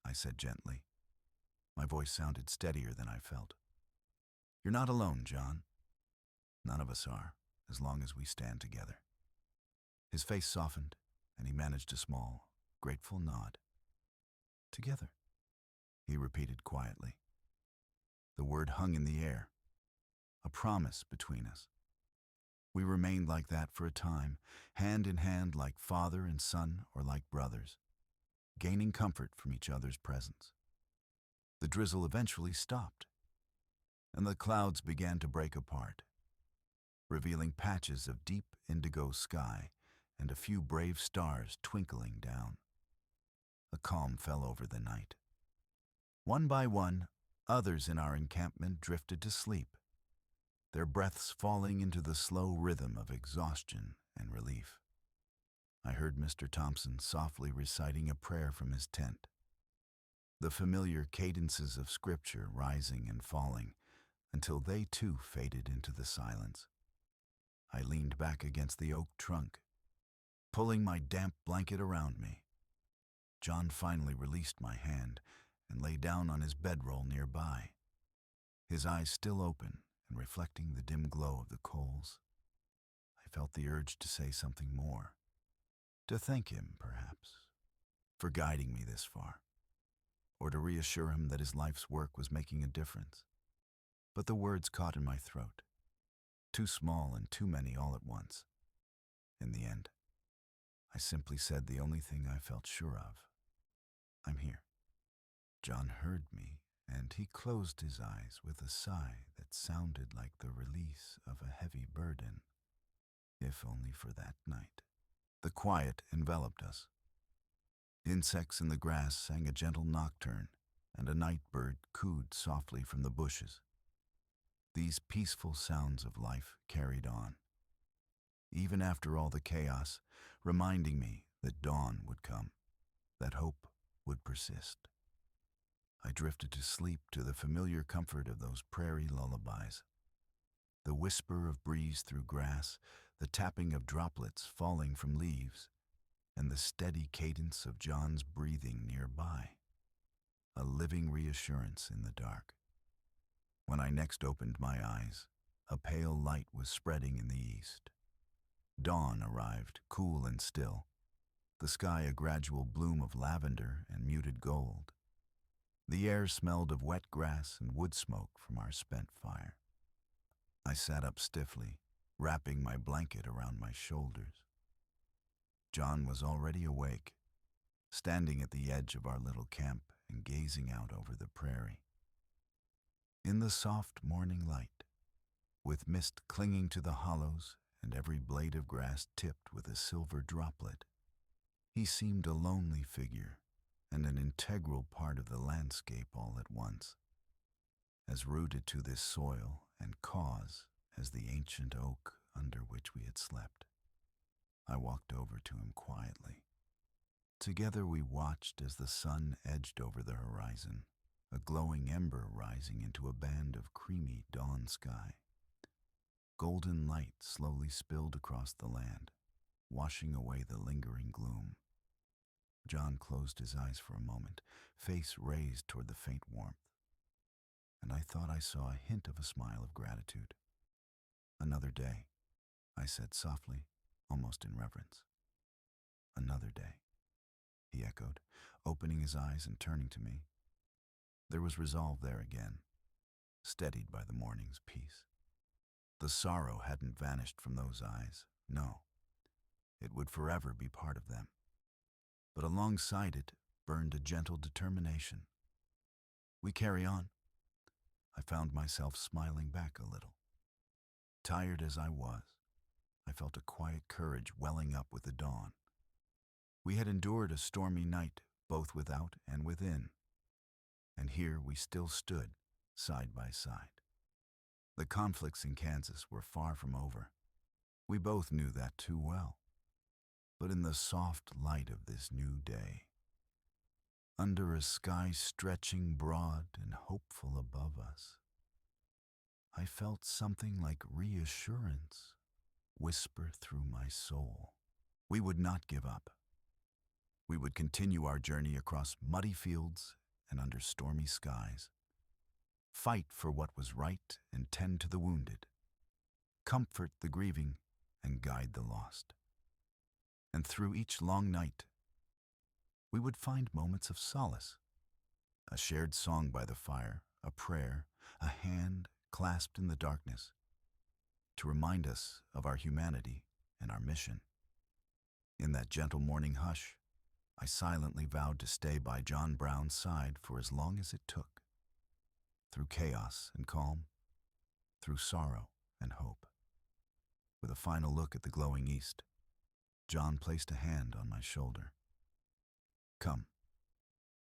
I said gently. My voice sounded steadier than I felt. "You're not alone, John. None of us are, as long as we stand together." His face softened, and he managed a small, grateful nod. "Together," he repeated quietly. The word hung in the air, a promise between us. We remained like that for a time, hand in hand like father and son or like brothers, gaining comfort from each other's presence. The drizzle eventually stopped, and the clouds began to break apart, revealing patches of deep indigo sky and a few brave stars twinkling down. A calm fell over the night. One by one, others in our encampment drifted to sleep, their breaths falling into the slow rhythm of exhaustion and relief. I heard Mr. Thompson softly reciting a prayer from his tent, the familiar cadences of scripture rising and falling until they too faded into the silence. I leaned back against the oak trunk, pulling my damp blanket around me. John finally released my hand and lay down on his bedroll nearby, his eyes still open and reflecting the dim glow of the coals. I felt the urge to say something more, to thank him, perhaps, for guiding me this far, or to reassure him that his life's work was making a difference. But the words caught in my throat, too small and too many all at once. In the end, I simply said the only thing I felt sure of. "I'm here." John heard me, and he closed his eyes with a sigh that sounded like the release of a heavy burden, if only for that night. The quiet enveloped us. Insects in the grass sang a gentle nocturne, and a night bird cooed softly from the bushes. These peaceful sounds of life carried on, even after all the chaos, reminding me that dawn would come, that hope would persist. I drifted to sleep to the familiar comfort of those prairie lullabies. The whisper of breeze through grass, the tapping of droplets falling from leaves, and the steady cadence of John's breathing nearby. A living reassurance in the dark. When I next opened my eyes, a pale light was spreading in the east. Dawn arrived, cool and still, the sky a gradual bloom of lavender and muted gold. The air smelled of wet grass and wood smoke from our spent fire. I sat up stiffly, wrapping my blanket around my shoulders. John was already awake, standing at the edge of our little camp and gazing out over the prairie. In the soft morning light, with mist clinging to the hollows and every blade of grass tipped with a silver droplet, He seemed a lonely figure and an integral part of the landscape all at once, as rooted to this soil and cause as the ancient oak under which we had slept. I walked over to him quietly. Together we watched as the sun edged over the horizon, a glowing ember rising into a band of creamy dawn sky. Golden light slowly spilled across the land, washing away the lingering gloom. John closed his eyes for a moment, face raised toward the faint warmth, and I thought I saw a hint of a smile of gratitude. "Another day," I said softly, almost in reverence. "Another day," he echoed, opening his eyes and turning to me. There was resolve there again, steadied by the morning's peace. The sorrow hadn't vanished from those eyes, no. It would forever be part of them. But alongside it burned a gentle determination. "We carry on." I found myself smiling back a little. Tired as I was, I felt a quiet courage welling up with the dawn. We had endured a stormy night, both without and within, and here we still stood, side by side. The conflicts in Kansas were far from over. We both knew that too well. But in the soft light of this new day, under a sky stretching broad and hopeful above us, I felt something like reassurance whisper through my soul. We would not give up. We would continue our journey across muddy fields and under stormy skies. Fight for what was right and tend to the wounded. Comfort the grieving and guide the lost. And through each long night, we would find moments of solace. A shared song by the fire, a prayer, a hand clasped in the darkness, to remind us of our humanity and our mission. In that gentle morning hush, I silently vowed to stay by John Brown's side for as long as it took, through chaos and calm, through sorrow and hope. With a final look at the glowing east, John placed a hand on my shoulder. "Come,"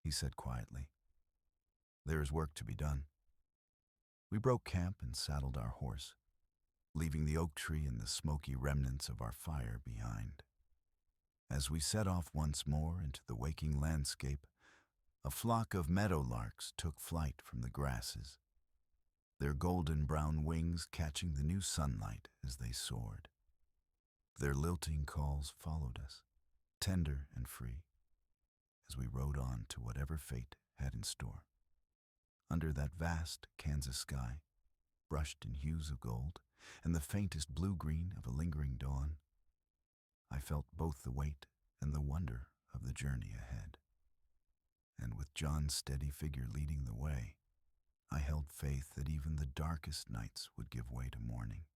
he said quietly. "There is work to be done." We broke camp and saddled our horse, leaving the oak tree and the smoky remnants of our fire behind. As we set off once more into the waking landscape, a flock of meadowlarks took flight from the grasses, their golden-brown wings catching the new sunlight as they soared. Their lilting calls followed us, tender and free, as we rode on to whatever fate had in store. Under that vast Kansas sky, brushed in hues of gold and the faintest blue-green of a lingering dawn, I felt both the weight and the wonder of the journey ahead. And with John's steady figure leading the way, I held faith that even the darkest nights would give way to morning,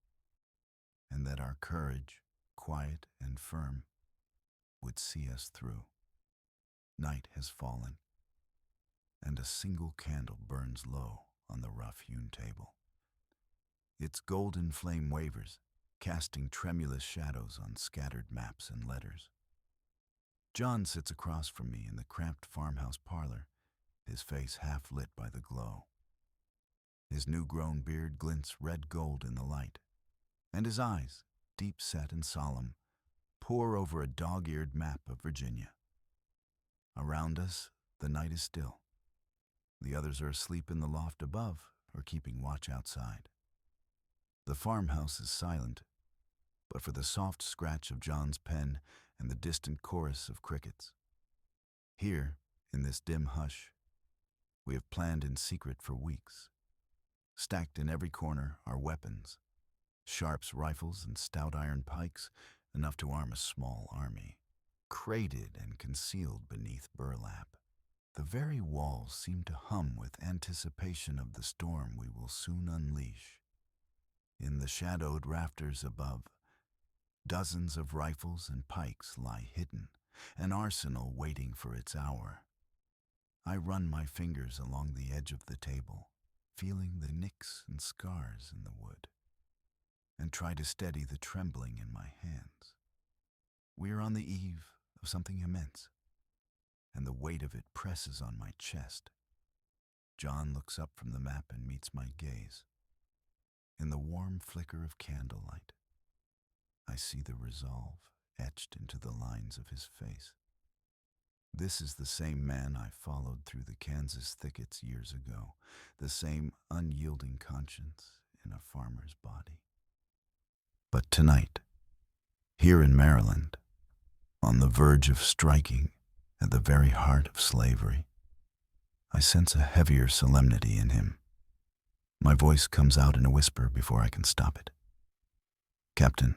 and that our courage, quiet and firm, would see us through. Night has fallen, and a single candle burns low on the rough-hewn table. Its golden flame wavers, casting tremulous shadows on scattered maps and letters. John sits across from me in the cramped farmhouse parlor, his face half lit by the glow. His new-grown beard glints red gold in the light, and his eyes, deep-set and solemn, pore over a dog-eared map of Virginia. Around us, the night is still. The others are asleep in the loft above or keeping watch outside. The farmhouse is silent, but for the soft scratch of John's pen and the distant chorus of crickets. Here, in this dim hush, we have planned in secret for weeks. Stacked in every corner are weapons, Sharps rifles and stout iron pikes, enough to arm a small army, crated and concealed beneath burlap. The very walls seem to hum with anticipation of the storm we will soon unleash. In the shadowed rafters above, dozens of rifles and pikes lie hidden, an arsenal waiting for its hour. I run my fingers along the edge of the table, feeling the nicks and scars in the wood, and try to steady the trembling in my hands. We are on the eve of something immense, and the weight of it presses on my chest. John looks up from the map and meets my gaze. In the warm flicker of candlelight, I see the resolve etched into the lines of his face. This is the same man I followed through the Kansas thickets years ago, the same unyielding conscience in a farmer's body. But tonight, here in Maryland, on the verge of striking at the very heart of slavery, I sense a heavier solemnity in him. My voice comes out in a whisper before I can stop it. Captain,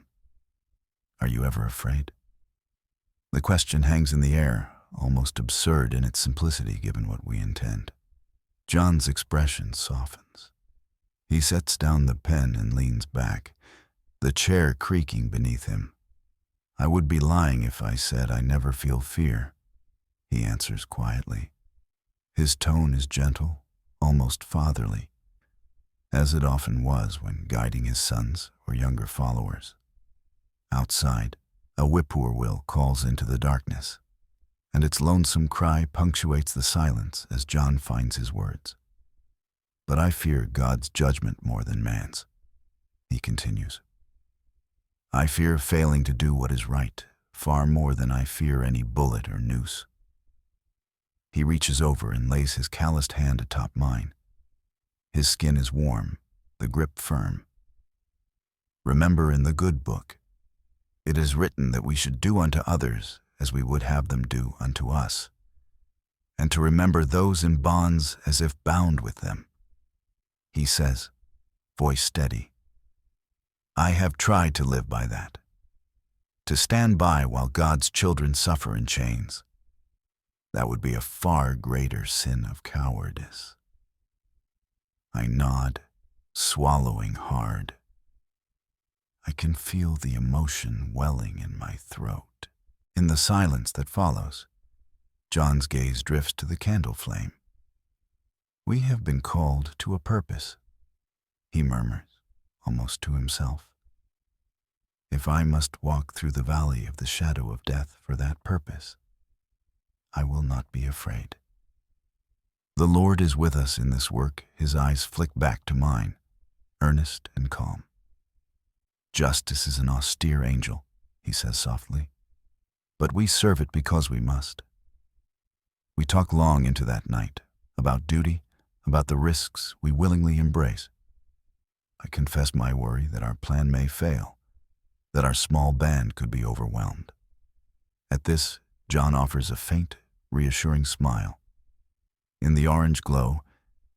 are you ever afraid? The question hangs in the air, almost absurd in its simplicity given what we intend. John's expression softens. He sets down the pen and leans back, the chair creaking beneath him. I would be lying if I said I never feel fear, he answers quietly. His tone is gentle, almost fatherly, as it often was when guiding his sons or younger followers. Outside, a whippoorwill calls into the darkness, and its lonesome cry punctuates the silence as John finds his words. But I fear God's judgment more than man's, he continues. I fear failing to do what is right, far more than I fear any bullet or noose. He reaches over and lays his calloused hand atop mine. His skin is warm, the grip firm. Remember in the good book, it is written that we should do unto others as we would have them do unto us, and to remember those in bonds as if bound with them. He says, voice steady, I have tried to live by that, to stand by while God's children suffer in chains. That would be a far greater sin of cowardice. I nod, swallowing hard. I can feel the emotion welling in my throat. In the silence that follows, John's gaze drifts to the candle flame. We have been called to a purpose, he murmurs, almost to himself. If I must walk through the valley of the shadow of death for that purpose, I will not be afraid. The Lord is with us in this work. His eyes flick back to mine, earnest and calm. Justice is an austere angel, he says softly, but we serve it because we must. We talk long into that night, about duty, about the risks we willingly embrace. I confess my worry that our plan may fail, that our small band could be overwhelmed. At this, John offers a faint, reassuring smile. In the orange glow,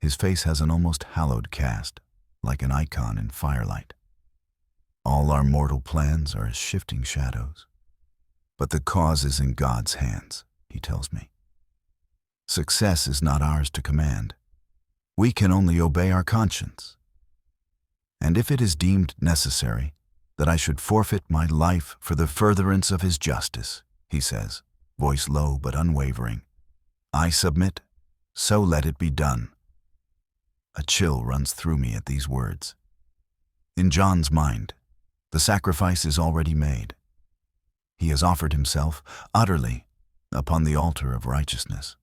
his face has an almost hallowed cast, like an icon in firelight. All our mortal plans are as shifting shadows, but the cause is in God's hands, he tells me. Success is not ours to command. We can only obey our conscience. And if it is deemed necessary that I should forfeit my life for the furtherance of his justice, he says, voice low but unwavering, I submit, so let it be done. A chill runs through me at these words. In John's mind, the sacrifice is already made. He has offered himself utterly upon the altar of righteousness.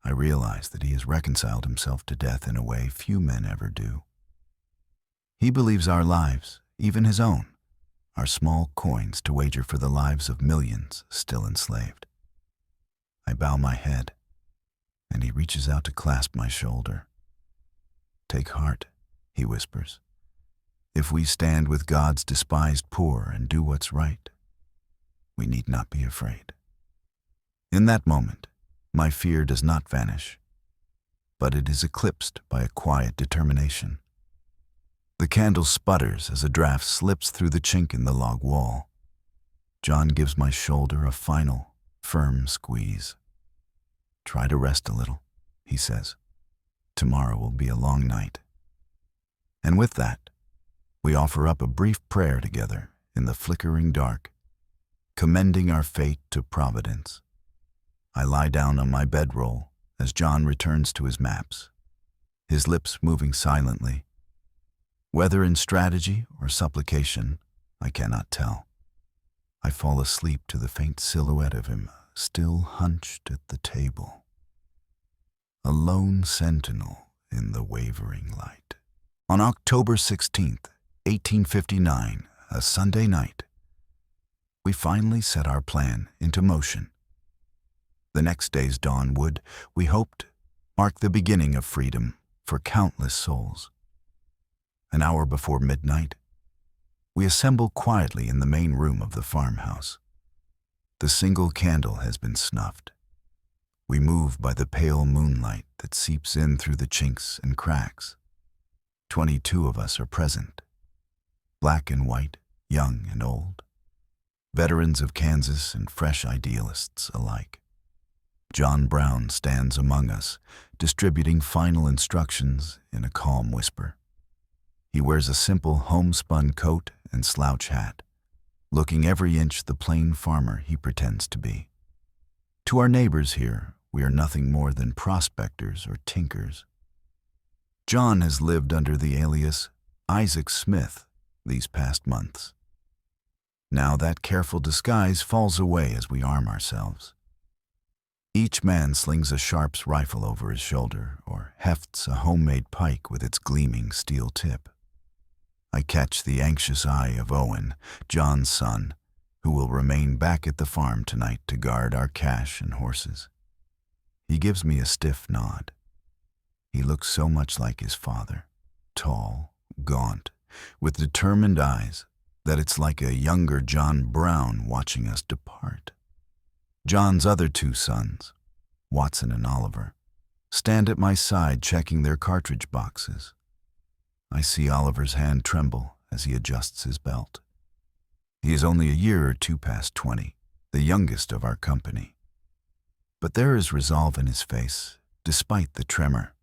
I realize that he has reconciled himself to death in a way few men ever do. He believes our lives, even his own, are small coins to wager for the lives of millions still enslaved. I bow my head, and he reaches out to clasp my shoulder. Take heart, he whispers. If we stand with God's despised poor and do what's right, we need not be afraid. In that moment, my fear does not vanish, but it is eclipsed by a quiet determination. The candle sputters as a draft slips through the chink in the log wall. John gives my shoulder a final, firm squeeze. Try to rest a little, he says. Tomorrow will be a long night. And with that, we offer up a brief prayer together in the flickering dark, commending our fate to Providence. I lie down on my bedroll as John returns to his maps, his lips moving silently. Whether in strategy or supplication, I cannot tell. I fall asleep to the faint silhouette of him, still hunched at the table. A lone sentinel in the wavering light. On October 16th, 1859, a Sunday night, we finally set our plan into motion. The next day's dawn would, we hoped, mark the beginning of freedom for countless souls. An hour before midnight, we assemble quietly in the main room of the farmhouse. The single candle has been snuffed. We move by the pale moonlight that seeps in through the chinks and cracks. 22 of us are present, black and white, young and old, veterans of Kansas and fresh idealists alike. John Brown stands among us, distributing final instructions in a calm whisper. He wears a simple homespun coat and slouch hat, looking every inch the plain farmer he pretends to be. To our neighbors here, we are nothing more than prospectors or tinkers. John has lived under the alias Isaac Smith these past months. Now that careful disguise falls away as we arm ourselves. Each man slings a Sharps rifle over his shoulder or hefts a homemade pike with its gleaming steel tip. I catch the anxious eye of Owen, John's son, who will remain back at the farm tonight to guard our cash and horses. He gives me a stiff nod. He looks so much like his father, tall, gaunt, with determined eyes, that it's like a younger John Brown watching us depart. John's other two sons, Watson and Oliver, stand at my side checking their cartridge boxes. I see Oliver's hand tremble as he adjusts his belt. He is only a year or two past 20, the youngest of our company. But there is resolve in his face, despite the tremor.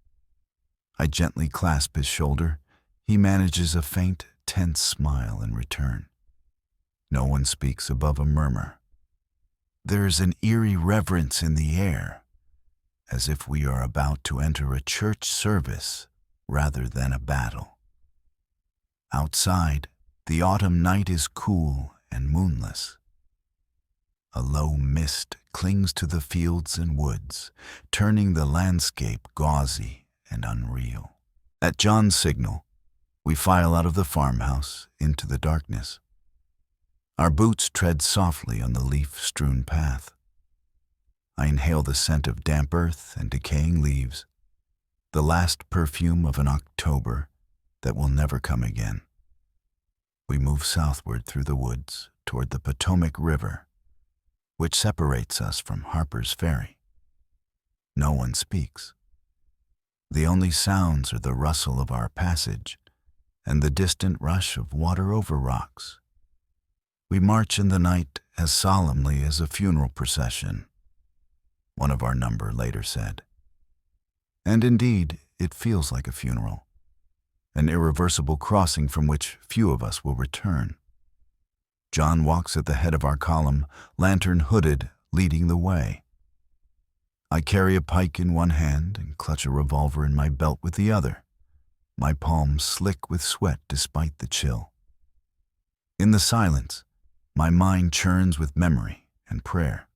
I gently clasp his shoulder. He manages a faint, tense smile in return. No one speaks above a murmur. There is an eerie reverence in the air, as if we are about to enter a church service rather than a battle. Outside, the autumn night is cool and moonless. A low mist clings to the fields and woods, turning the landscape gauzy and unreal. At John's signal, we file out of the farmhouse into the darkness. Our boots tread softly on the leaf-strewn path. I inhale the scent of damp earth and decaying leaves, the last perfume of an October that will never come again. We move southward through the woods toward the Potomac River, which separates us from Harpers Ferry. No one speaks. The only sounds are the rustle of our passage and the distant rush of water over rocks. We march in the night as solemnly as a funeral procession, one of our number later said. And indeed, it feels like a funeral, an irreversible crossing from which few of us will return. John walks at the head of our column, lantern hooded, leading the way. I carry a pike in one hand and clutch a revolver in my belt with the other, my palms slick with sweat despite the chill. In the silence, my mind churns with memory and prayer.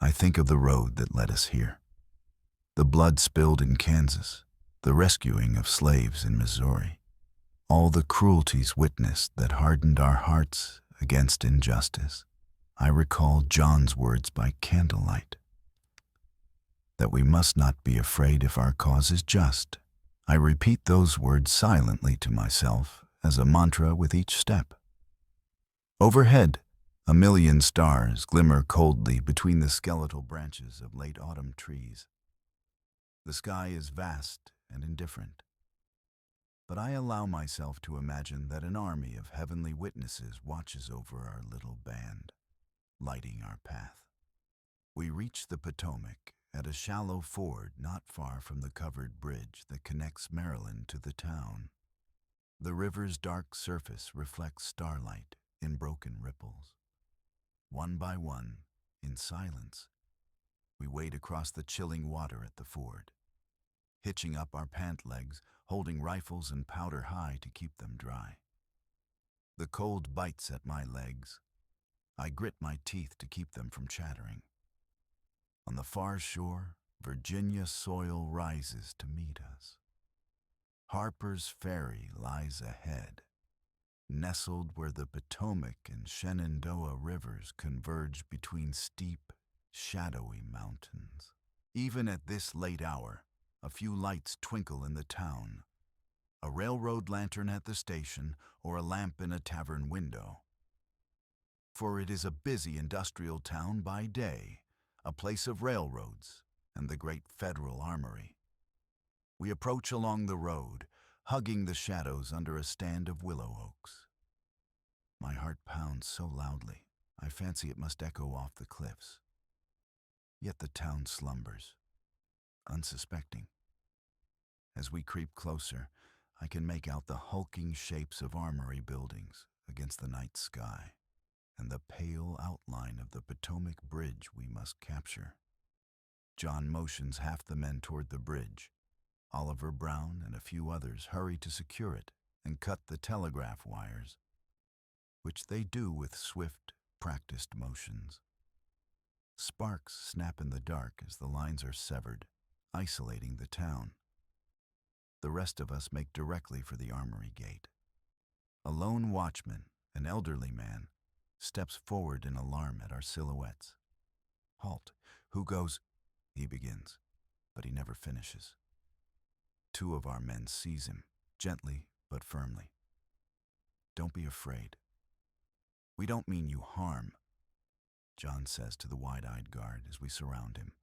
I think of the road that led us here, the blood spilled in Kansas, the rescuing of slaves in Missouri, all the cruelties witnessed that hardened our hearts against injustice. I recall John's words by candlelight, that we must not be afraid if our cause is just. I repeat those words silently to myself as a mantra with each step. Overhead, a million stars glimmer coldly between the skeletal branches of late autumn trees. The sky is vast and indifferent, but I allow myself to imagine that an army of heavenly witnesses watches over our little band, lighting our path. We reach the Potomac at a shallow ford not far from the covered bridge that connects Maryland to the town. The river's dark surface reflects starlight in broken ripples. One by one, in silence, we wade across the chilling water at the ford, hitching up our pant legs, holding rifles and powder high to keep them dry. The cold bites at my legs, I grit my teeth to keep them from chattering. On the far shore, Virginia soil rises to meet us. Harpers Ferry lies ahead, nestled where the Potomac and Shenandoah rivers converge between steep, shadowy mountains. Even at this late hour, a few lights twinkle in the town, a railroad lantern at the station or a lamp in a tavern window. For it is a busy industrial town by day, a place of railroads and the great federal armory. We approach along the road, hugging the shadows under a stand of willow oaks. My heart pounds so loudly, I fancy it must echo off the cliffs. Yet the town slumbers, unsuspecting. As we creep closer, I can make out the hulking shapes of armory buildings against the night sky, and the pale outline of the Potomac Bridge we must capture. John motions half the men toward the bridge. Oliver Brown and a few others hurry to secure it and cut the telegraph wires, which they do with swift, practiced motions. Sparks snap in the dark as the lines are severed, isolating the town. The rest of us make directly for the armory gate. A lone watchman, an elderly man, steps forward in alarm at our silhouettes. "Halt! Who goes?" he begins, but he never finishes. Two of our men seize him, gently but firmly. "Don't be afraid. We don't mean you harm," John says to the wide-eyed guard as we surround him.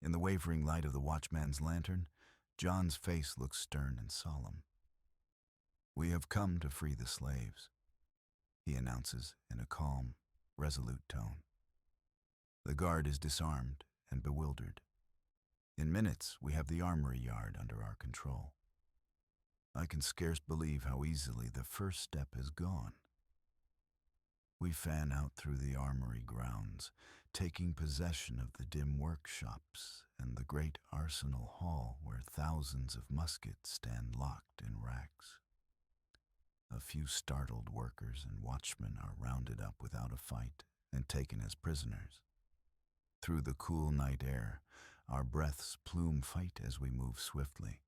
In the wavering light of the watchman's lantern, John's face looks stern and solemn. "We have come to free the slaves," he announces in a calm, resolute tone. The guard is disarmed and bewildered. In minutes, we have the armory yard under our control. I can scarce believe how easily the first step is gone. We fan out through the armory grounds, taking possession of the dim workshops and the great arsenal hall where thousands of muskets stand locked in racks. A few startled workers and watchmen are rounded up without a fight and taken as prisoners. Through the cool night air, our breaths plume fight as we move swiftly,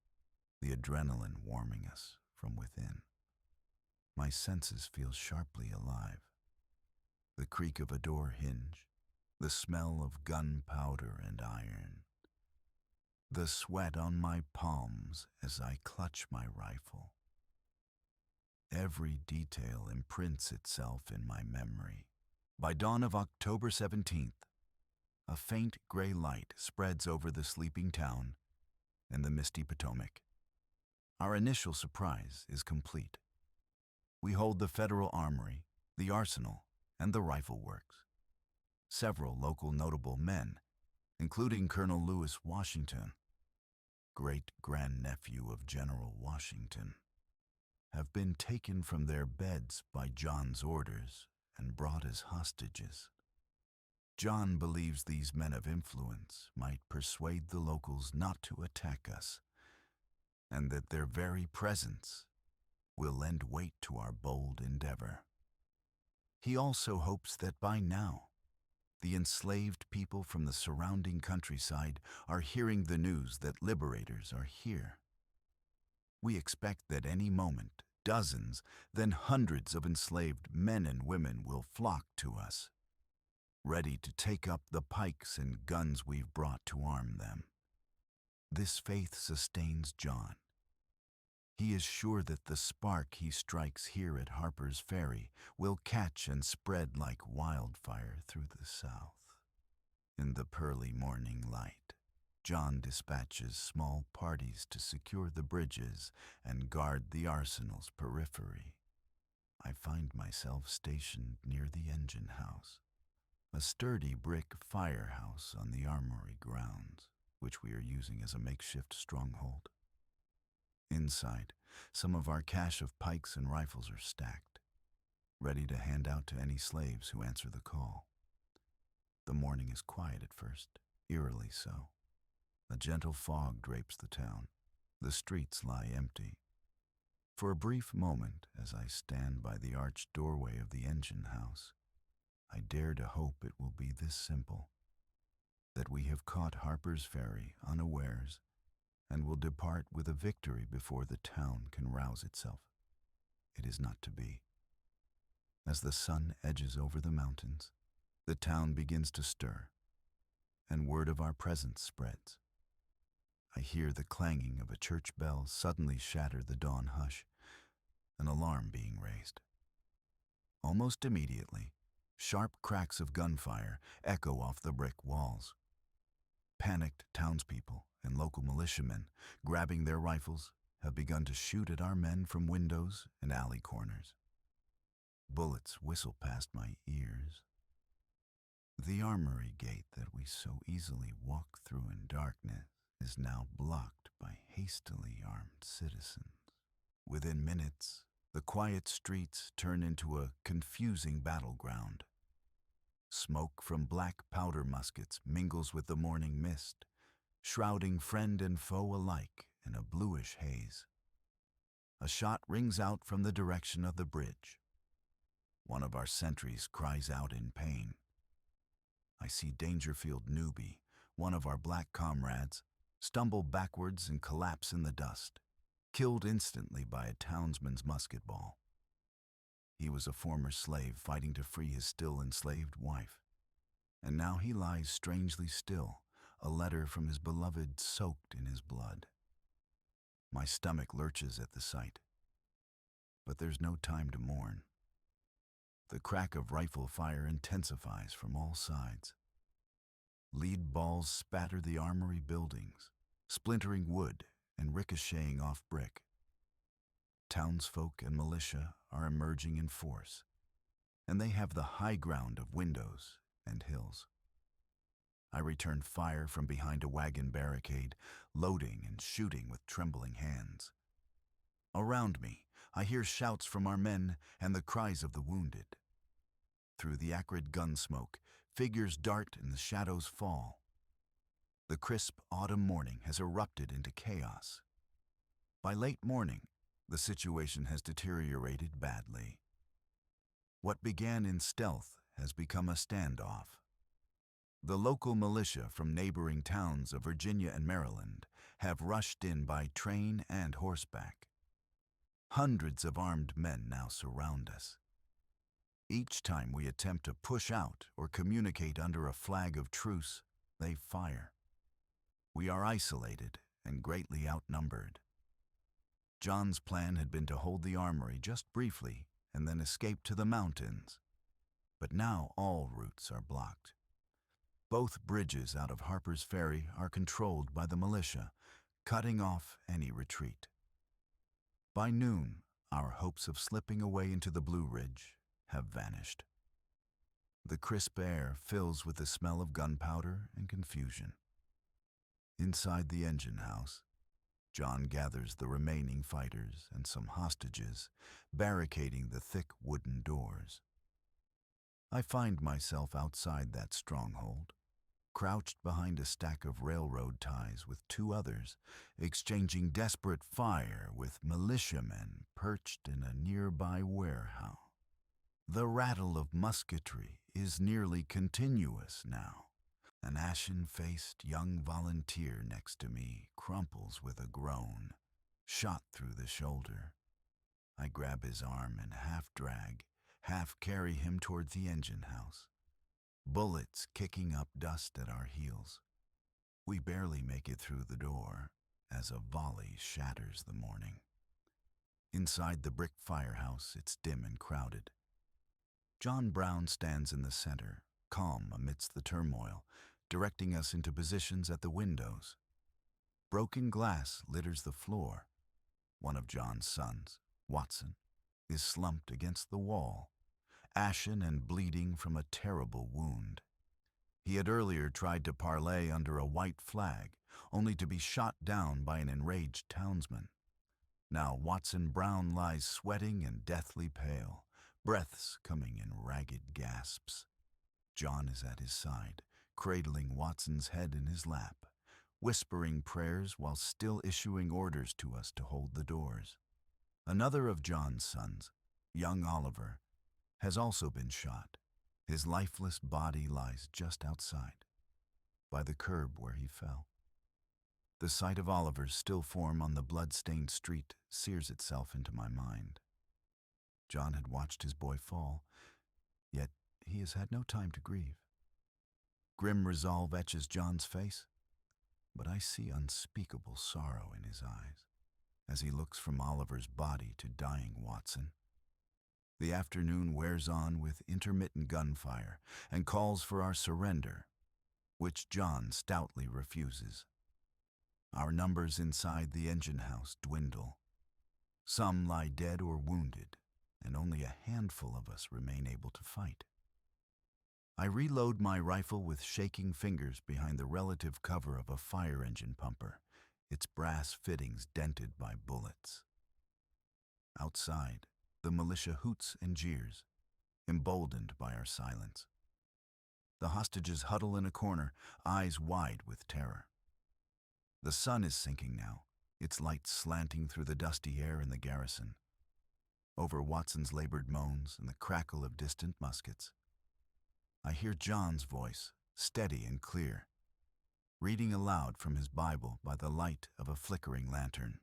the adrenaline warming us from within. My senses feel sharply alive. The creak of a door hinge, the smell of gunpowder and iron, the sweat on my palms as I clutch my rifle. Every detail imprints itself in my memory. By dawn of October 17th, a faint gray light spreads over the sleeping town and the misty Potomac. Our initial surprise is complete. We hold the federal armory, the arsenal, and the rifle works. Several local notable men, including Colonel Lewis Washington, great-grandnephew of General Washington, have been taken from their beds by John's orders and brought as hostages. John believes these men of influence might persuade the locals not to attack us, and that their very presence will lend weight to our bold endeavor. He also hopes that by now, the enslaved people from the surrounding countryside are hearing the news that liberators are here. We expect that any moment, dozens, then hundreds of enslaved men and women will flock to us, ready to take up the pikes and guns we've brought to arm them. This faith sustains John. He is sure that the spark he strikes here at Harpers Ferry will catch and spread like wildfire through the South. In the pearly morning light, John dispatches small parties to secure the bridges and guard the arsenal's periphery. I find myself stationed near the engine house, a sturdy brick firehouse on the armory grounds, which we are using as a makeshift stronghold. Inside, some of our cache of pikes and rifles are stacked, ready to hand out to any slaves who answer the call. The morning is quiet at first, eerily so. A gentle fog drapes the town. The streets lie empty. For a brief moment, as I stand by the arched doorway of the engine house, I dare to hope it will be this simple, that we have caught Harpers Ferry unawares and will depart with a victory before the town can rouse itself. It is not to be. As the sun edges over the mountains, the town begins to stir, and word of our presence spreads. I hear the clanging of a church bell suddenly shatter the dawn hush, an alarm being raised. Almost immediately, sharp cracks of gunfire echo off the brick walls. Panicked townspeople and local militiamen, grabbing their rifles, have begun to shoot at our men from windows and alley corners. Bullets whistle past my ears. The armory gate that we so easily walk through in darkness is now blocked by hastily armed citizens. Within minutes, the quiet streets turn into a confusing battleground. Smoke from black powder muskets mingles with the morning mist, shrouding friend and foe alike in a bluish haze. A shot rings out from the direction of the bridge. One of our sentries cries out in pain. I see Dangerfield Newby, one of our black comrades, stumble backwards and collapse in the dust, killed instantly by a townsman's musket ball. He was a former slave fighting to free his still enslaved wife, and now he lies strangely still, a letter from his beloved soaked in his blood. My stomach lurches at the sight, but there's no time to mourn. The crack of rifle fire intensifies from all sides. Lead balls spatter the armory buildings, splintering wood and ricocheting off brick. Townsfolk and militia are emerging in force, and they have the high ground of windows and hills. I return fire from behind a wagon barricade, loading and shooting with trembling hands. Around me, I hear shouts from our men and the cries of the wounded. Through the acrid gun smoke, figures dart and the shadows fall. The crisp autumn morning has erupted into chaos. By late morning, the situation has deteriorated badly. What began in stealth has become a standoff. The local militia from neighboring towns of Virginia and Maryland have rushed in by train and horseback. Hundreds of armed men now surround us. Each time we attempt to push out or communicate under a flag of truce, they fire. We are isolated and greatly outnumbered. John's plan had been to hold the armory just briefly and then escape to the mountains. But now all routes are blocked. Both bridges out of Harpers Ferry are controlled by the militia, cutting off any retreat. By noon, our hopes of slipping away into the Blue Ridge have vanished. The crisp air fills with the smell of gunpowder and confusion. Inside the engine house, John gathers the remaining fighters and some hostages, barricading the thick wooden doors. I find myself outside that stronghold, crouched behind a stack of railroad ties with two others, exchanging desperate fire with militiamen perched in a nearby warehouse. The rattle of musketry is nearly continuous now. An ashen-faced young volunteer next to me crumples with a groan, shot through the shoulder. I grab his arm and half-drag, half-carry him towards the engine house. Bullets kicking up dust at our heels. We barely make it through the door as a volley shatters the morning. Inside the brick firehouse, it's dim and crowded. John Brown stands in the center, calm amidst the turmoil, directing us into positions at the windows. Broken glass litters the floor. One of John's sons, Watson, is slumped against the wall, ashen and bleeding from a terrible wound. He had earlier tried to parley under a white flag, only to be shot down by an enraged townsman. Now Watson Brown lies sweating and deathly pale, breaths coming in ragged gasps. John is at his side, cradling Watson's head in his lap, whispering prayers while still issuing orders to us to hold the doors. Another of John's sons, young Oliver, has also been shot, His lifeless body lies just outside, by the curb where he fell. The sight of Oliver's still form on the blood-stained street sears itself into my mind. John had watched his boy fall, yet he has had no time to grieve. Grim resolve etches John's face, but I see unspeakable sorrow in his eyes as he looks from Oliver's body to dying Watson. The afternoon wears on with intermittent gunfire and calls for our surrender, which John stoutly refuses. Our numbers inside the engine house dwindle. Some lie dead or wounded, and only a handful of us remain able to fight. I reload my rifle with shaking fingers behind the relative cover of a fire engine pumper, its brass fittings dented by bullets. Outside, the militia hoots and jeers, emboldened by our silence. The hostages huddle in a corner, eyes wide with terror. The sun is sinking now, its light slanting through the dusty air in the garrison. Over Watson's labored moans and the crackle of distant muskets, I hear John's voice, steady and clear, reading aloud from his Bible by the light of a flickering lantern.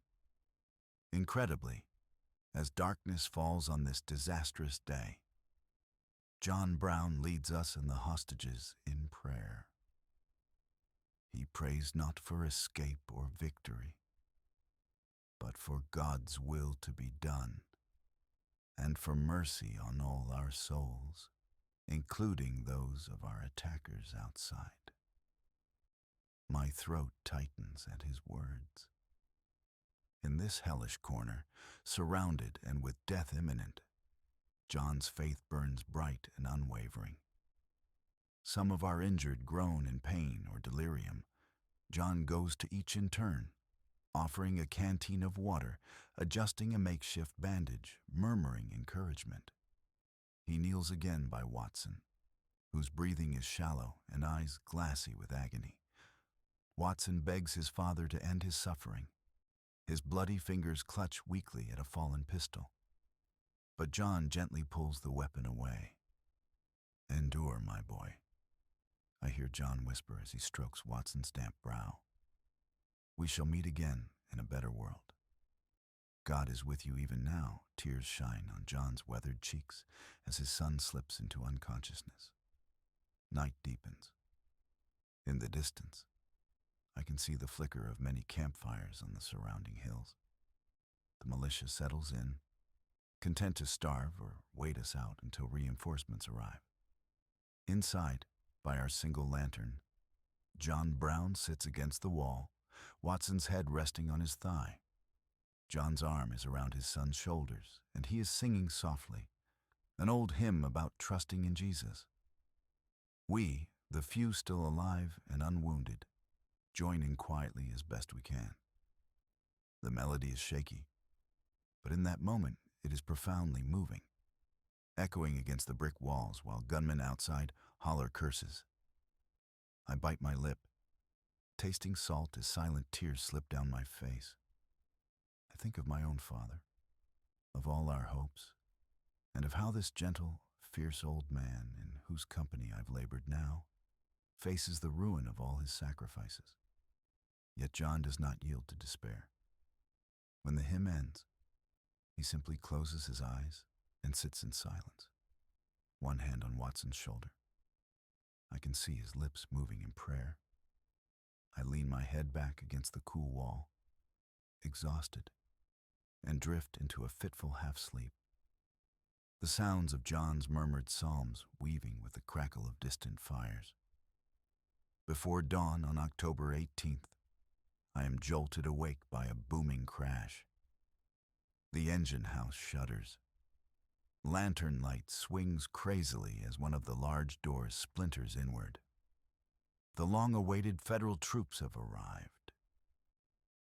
Incredibly, as darkness falls on this disastrous day, John Brown leads us and the hostages in prayer. He prays not for escape or victory, but for God's will to be done, and for mercy on all our souls, including those of our attackers outside. My throat tightens at his words. In this hellish corner, surrounded and with death imminent, John's faith burns bright and unwavering. Some of our injured groan in pain or delirium. John goes to each in turn, offering a canteen of water, adjusting a makeshift bandage, murmuring encouragement. He kneels again by Watson, whose breathing is shallow and eyes glassy with agony. Watson begs his father to end his suffering. His bloody fingers clutch weakly at a fallen pistol. But John gently pulls the weapon away. "Endure, my boy," I hear John whisper as he strokes Watson's damp brow. "We shall meet again in a better world." God is with you even now. Tears shine on John's weathered cheeks as his son slips into unconsciousness. Night deepens. In the distance, I can see the flicker of many campfires on the surrounding hills. The militia settles in, content to starve or wait us out until reinforcements arrive. Inside, by our single lantern, John Brown sits against the wall, Watson's head resting on his thigh. John's arm is around his son's shoulders, and he is singing softly, an old hymn about trusting in Jesus. We, the few still alive and unwounded, join in quietly as best we can. The melody is shaky, but in that moment it is profoundly moving, echoing against the brick walls while gunmen outside holler curses. I bite my lip, tasting salt as silent tears slip down my face. I think of my own father, of all our hopes, and of how this gentle, fierce old man, in whose company I've labored now, faces the ruin of all his sacrifices. Yet John does not yield to despair. When the hymn ends, he simply closes his eyes and sits in silence, one hand on Watson's shoulder. I can see his lips moving in prayer. I lean my head back against the cool wall, exhausted, and drift into a fitful half-sleep. The sounds of John's murmured psalms weaving with the crackle of distant fires. Before dawn on October 18th, I am jolted awake by a booming crash. The engine house shudders. Lantern light swings crazily as one of the large doors splinters inward. The long-awaited federal troops have arrived.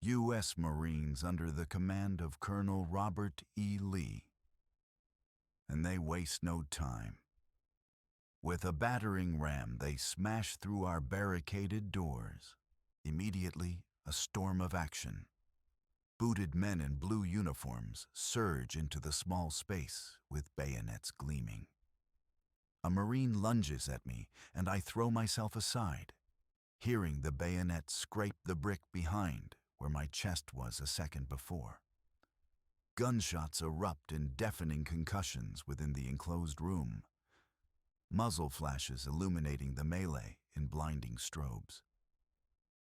U.S. Marines under the command of Colonel Robert E. Lee. And they waste no time. With a battering ram, they smash through our barricaded doors. Immediately, a storm of action. Booted men in blue uniforms surge into the small space with bayonets gleaming. A Marine lunges at me, and I throw myself aside, hearing the bayonet scrape the brick behind where my chest was a second before. Gunshots erupt in deafening concussions within the enclosed room, muzzle flashes illuminating the melee in blinding strobes.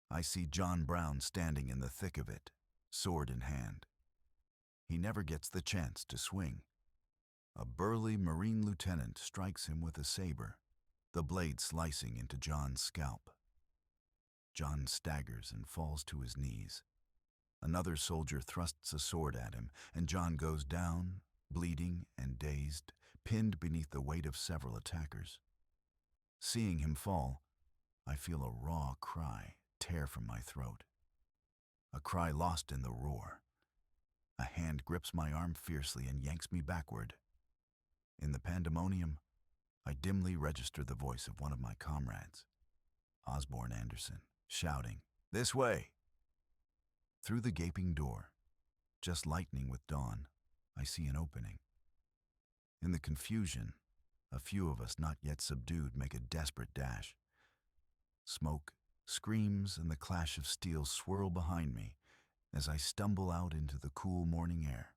I see John Brown standing in the thick of it, sword in hand. He never gets the chance to swing. A burly Marine lieutenant strikes him with a saber, the blade slicing into John's scalp. John staggers and falls to his knees. Another soldier thrusts a sword at him, and John goes down, bleeding and dazed, pinned beneath the weight of several attackers. Seeing him fall, I feel a raw cry tear from my throat. A cry lost in the roar. A hand grips my arm fiercely and yanks me backward. In the pandemonium, I dimly register the voice of one of my comrades, Osborne Anderson, shouting, "This way!" Through the gaping door, just lightening with dawn, I see an opening. In the confusion, a few of us not yet subdued make a desperate dash. Smoke, screams, and the clash of steel swirl behind me as I stumble out into the cool morning air.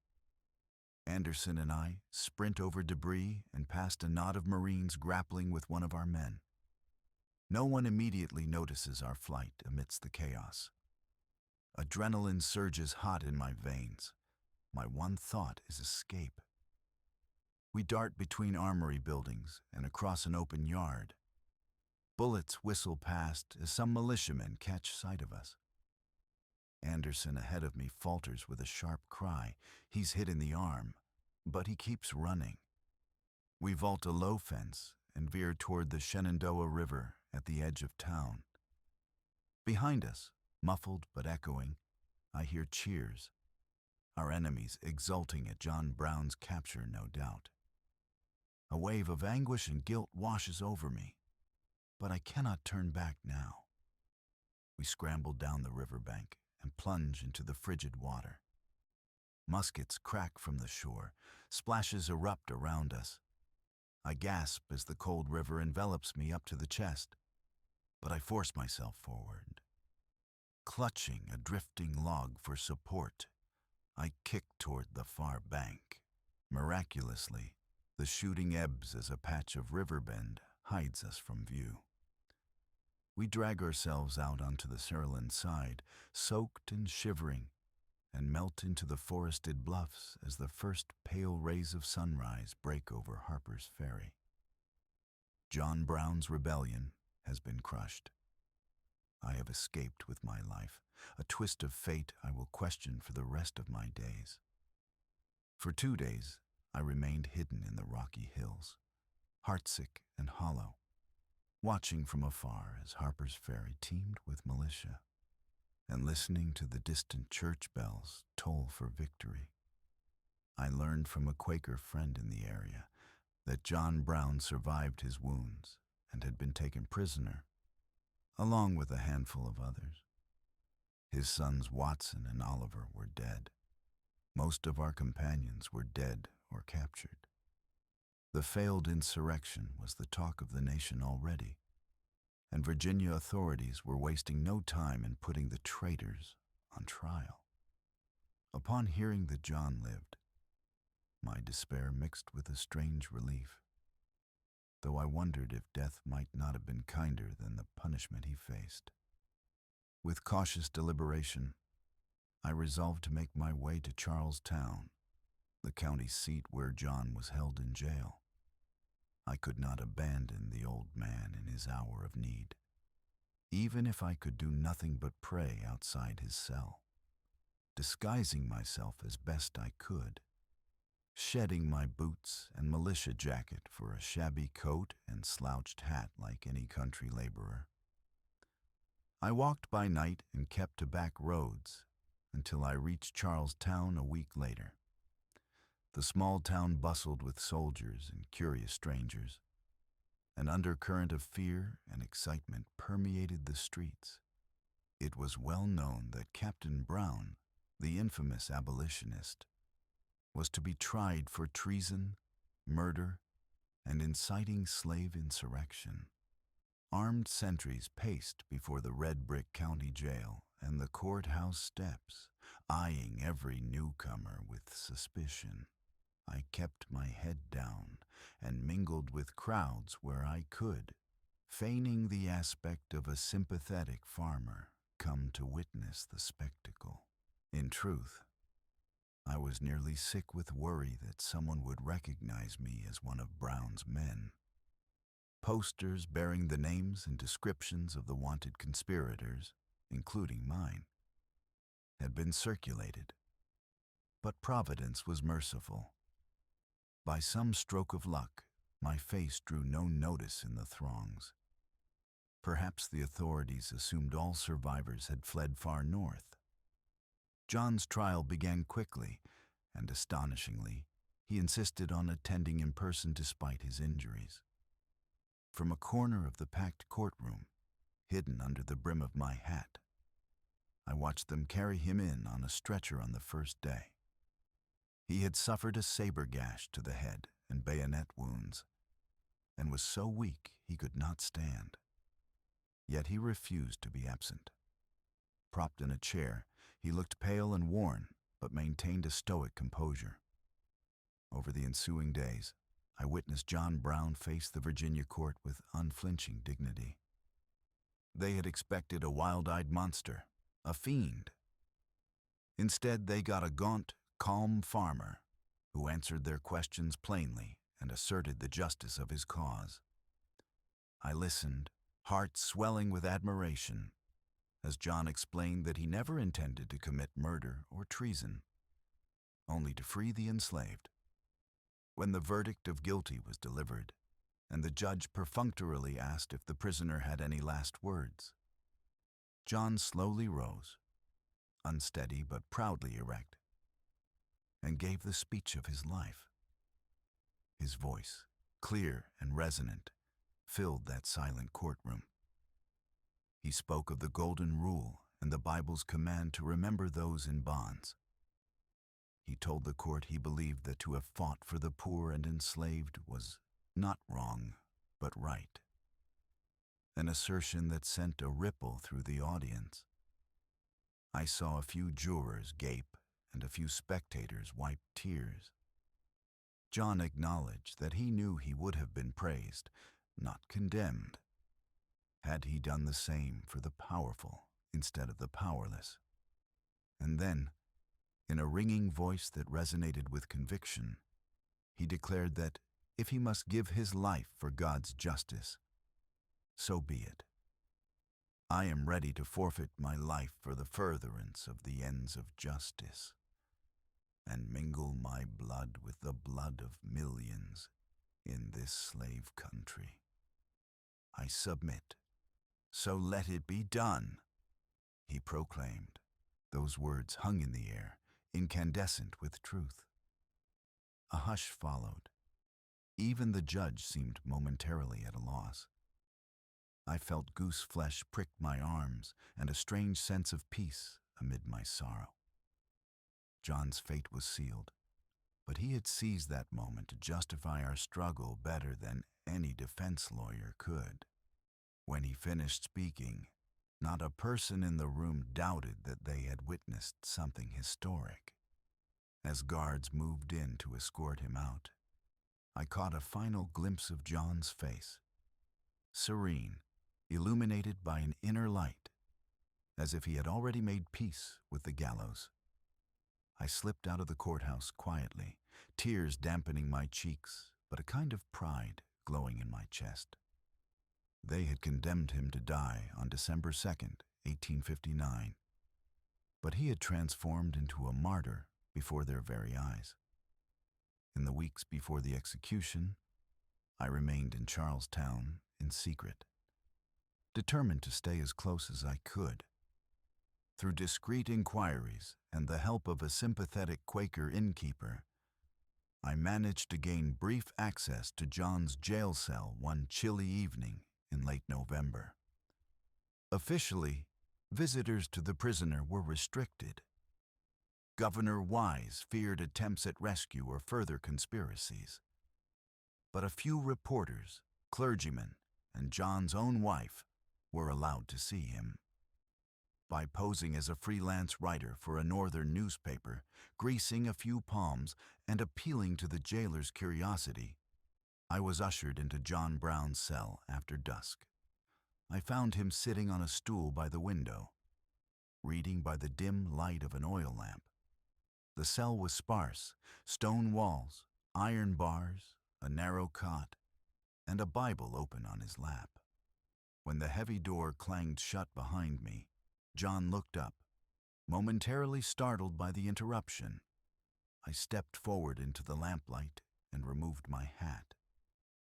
Anderson and I sprint over debris and past a knot of Marines grappling with one of our men. No one immediately notices our flight amidst the chaos. Adrenaline surges hot in my veins. My one thought is escape. We dart between armory buildings and across an open yard. Bullets whistle past as some militiamen catch sight of us. Anderson ahead of me falters with a sharp cry. He's hit in the arm, but he keeps running. We vault a low fence and veer toward the Shenandoah River at the edge of town. Behind us, muffled but echoing, I hear cheers. Our enemies exulting at John Brown's capture, no doubt. A wave of anguish and guilt washes over me, but I cannot turn back now. We scramble down the riverbank and plunge into the frigid water. Muskets crack from the shore, splashes erupt around us. I gasp as the cold river envelops me up to the chest, but I force myself forward. Clutching a drifting log for support, I kick toward the far bank. Miraculously, the shooting ebbs as a patch of river bend hides us from view. We drag ourselves out onto the Maryland side, soaked and shivering, and melt into the forested bluffs as the first pale rays of sunrise break over Harpers Ferry. John Brown's rebellion has been crushed. I have escaped with my life, a twist of fate I will question for the rest of my days. For 2 days, I remained hidden in the rocky hills, heartsick and hollow, watching from afar as Harpers Ferry teemed with militia, and listening to the distant church bells toll for victory. I learned from a Quaker friend in the area that John Brown survived his wounds and had been taken prisoner, along with a handful of others. His sons Watson and Oliver were dead. Most of our companions were dead or captured. The failed insurrection was the talk of the nation already, and Virginia authorities were wasting no time in putting the traitors on trial. Upon hearing that John lived, my despair mixed with a strange relief, though I wondered if death might not have been kinder than the punishment he faced. With cautious deliberation, I resolved to make my way to Charlestown, the county seat where John was held in jail. I could not abandon the old man in his hour of need, even if I could do nothing but pray outside his cell, disguising myself as best I could, shedding my boots and militia jacket for a shabby coat and slouched hat like any country laborer. I walked by night and kept to back roads until I reached Charlestown a week later. The small town bustled with soldiers and curious strangers. An undercurrent of fear and excitement permeated the streets. It was well known that Captain Brown, the infamous abolitionist, was to be tried for treason, murder, and inciting slave insurrection. Armed sentries paced before the red brick county jail and the courthouse steps, eyeing every newcomer with suspicion. I kept my head down and mingled with crowds where I could, feigning the aspect of a sympathetic farmer come to witness the spectacle. In truth, I was nearly sick with worry that someone would recognize me as one of Brown's men. Posters bearing the names and descriptions of the wanted conspirators, including mine, had been circulated. But Providence was merciful. By some stroke of luck, my face drew no notice in the throngs. Perhaps the authorities assumed all survivors had fled far north. John's trial began quickly, and astonishingly, he insisted on attending in person despite his injuries. From a corner of the packed courtroom, hidden under the brim of my hat, I watched them carry him in on a stretcher on the first day. He had suffered a saber gash to the head and bayonet wounds, and was so weak he could not stand. Yet he refused to be absent. Propped in a chair, he looked pale and worn, but maintained a stoic composure. Over the ensuing days, I witnessed John Brown face the Virginia court with unflinching dignity. They had expected a wild-eyed monster, a fiend. Instead, they got a gaunt, calm farmer who answered their questions plainly and asserted the justice of his cause. I listened, heart swelling with admiration, as John explained that he never intended to commit murder or treason, only to free the enslaved. When the verdict of guilty was delivered, and the judge perfunctorily asked if the prisoner had any last words, John slowly rose, unsteady but proudly erect, and gave the speech of his life. His voice, clear and resonant, filled that silent courtroom. He spoke of the Golden Rule and the Bible's command to remember those in bonds. He told the court he believed that to have fought for the poor and enslaved was not wrong, but right. An assertion that sent a ripple through the audience. I saw a few jurors gape and a few spectators wipe tears. John acknowledged that he knew he would have been praised, not condemned, had he done the same for the powerful instead of the powerless. And then, in a ringing voice that resonated with conviction, he declared that if he must give his life for God's justice, so be it. I am ready to forfeit my life for the furtherance of the ends of justice, and mingle my blood with the blood of millions in this slave country. I submit, so let it be done, he proclaimed. Those words hung in the air, incandescent with truth. A hush followed. Even the judge seemed momentarily at a loss. I felt goose flesh prick my arms and a strange sense of peace amid my sorrow. John's fate was sealed, but he had seized that moment to justify our struggle better than any defense lawyer could. When he finished speaking, not a person in the room doubted that they had witnessed something historic. As guards moved in to escort him out, I caught a final glimpse of John's face, serene, illuminated by an inner light, as if he had already made peace with the gallows. I slipped out of the courthouse quietly, tears dampening my cheeks, but a kind of pride glowing in my chest. They had condemned him to die on December 2nd, 1859, but he had transformed into a martyr before their very eyes. In the weeks before the execution, I remained in Charlestown in secret, determined to stay as close as I could. Through discreet inquiries and the help of a sympathetic Quaker innkeeper, I managed to gain brief access to John's jail cell one chilly evening in late November. Officially, visitors to the prisoner were restricted. Governor Wise feared attempts at rescue or further conspiracies. but a few reporters, clergymen, and John's own wife were allowed to see him. By posing as a freelance writer for a northern newspaper, greasing a few palms, and appealing to the jailer's curiosity, I was ushered into John Brown's cell after dusk. I found him sitting on a stool by the window, reading by the dim light of an oil lamp. The cell was sparse: stone walls, iron bars, a narrow cot, and a Bible open on his lap. When the heavy door clanged shut behind me, John looked up, momentarily startled by the interruption. I stepped forward into the lamplight and removed my hat.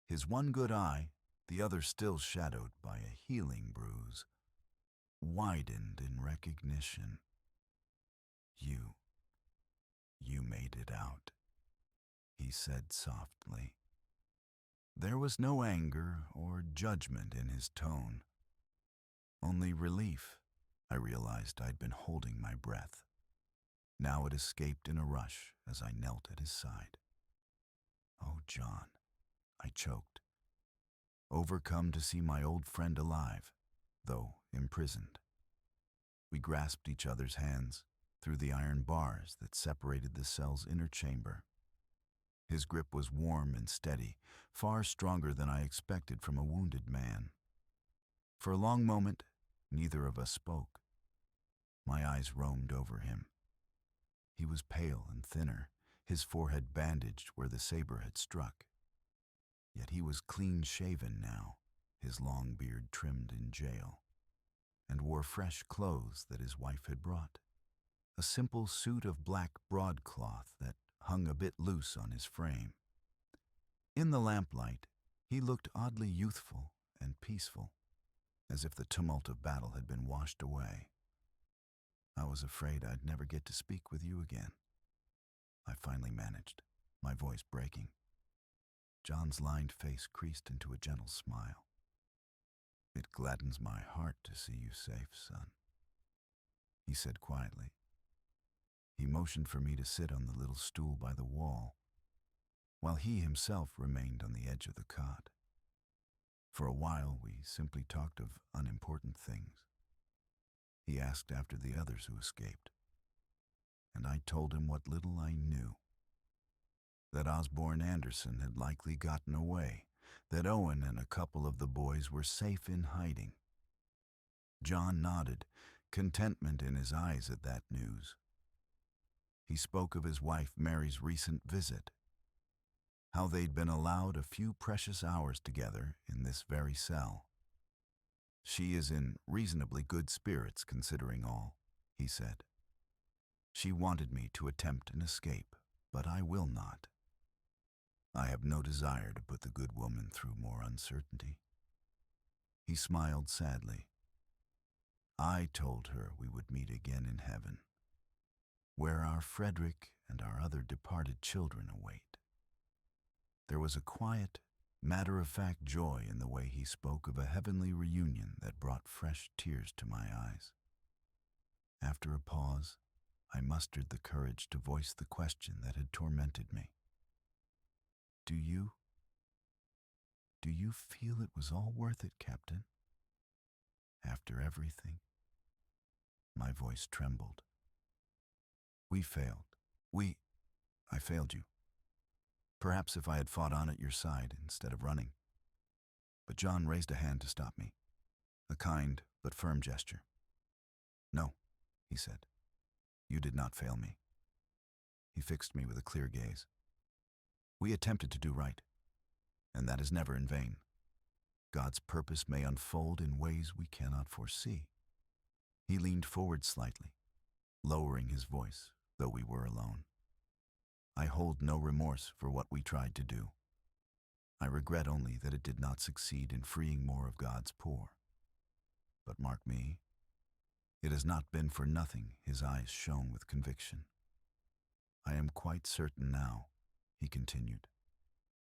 His one good eye, the other still shadowed by a healing bruise, widened in recognition. You made it out," he said softly. There was no anger or judgment in his tone, only relief. I realized I'd been holding my breath. Now it escaped in a rush as I knelt at his side. "Oh, John," I choked, overcome to see my old friend alive, though imprisoned. We grasped each other's hands through the iron bars that separated the cell's inner chamber. His grip was warm and steady, far stronger than I expected from a wounded man. For a long moment, neither of us spoke. My eyes roamed over him. He was pale and thinner, his forehead bandaged where the saber had struck. Yet he was clean-shaven now, his long beard trimmed in jail, and wore fresh clothes that his wife had brought. A simple suit of black broadcloth that hung a bit loose on his frame. In the lamplight, he looked oddly youthful and peaceful, as if the tumult of battle had been washed away. "I was afraid I'd never get to speak with you again," I finally managed, my voice breaking. John's lined face creased into a gentle smile. "It gladdens my heart to see you safe, son," he said quietly. He motioned for me to sit on the little stool by the wall, while he himself remained on the edge of the cot. For a while, we simply talked of unimportant things. He asked after the others who escaped, and I told him what little I knew. That Osborne Anderson had likely gotten away, that Owen and a couple of the boys were safe in hiding. John nodded, contentment in his eyes at that news. He spoke of his wife Mary's recent visit, how they'd been allowed a few precious hours together in this very cell. "She is in reasonably good spirits considering all," he said. "She wanted me to attempt an escape, but I will not. I have no desire to put the good woman through more uncertainty." He smiled sadly. "I told her we would meet again in heaven, where our Frederick and our other departed children await." There was a quiet, matter-of-fact joy in the way he spoke of a heavenly reunion that brought fresh tears to my eyes. After a pause, I mustered the courage to voice the question that had tormented me. Do you feel it was all worth it, Captain? After everything?" My voice trembled. "We failed. I failed you. Perhaps if I had fought on at your side instead of running." But John raised a hand to stop me, a kind but firm gesture. "No," he said. "You did not fail me." He fixed me with a clear gaze. "We attempted to do right, and that is never in vain. God's purpose may unfold in ways we cannot foresee." He leaned forward slightly, lowering his voice, though we were alone. "I hold no remorse for what we tried to do. I regret only that it did not succeed in freeing more of God's poor. But mark me, it has not been for nothing his eyes shone with conviction. I am quite certain now," he continued,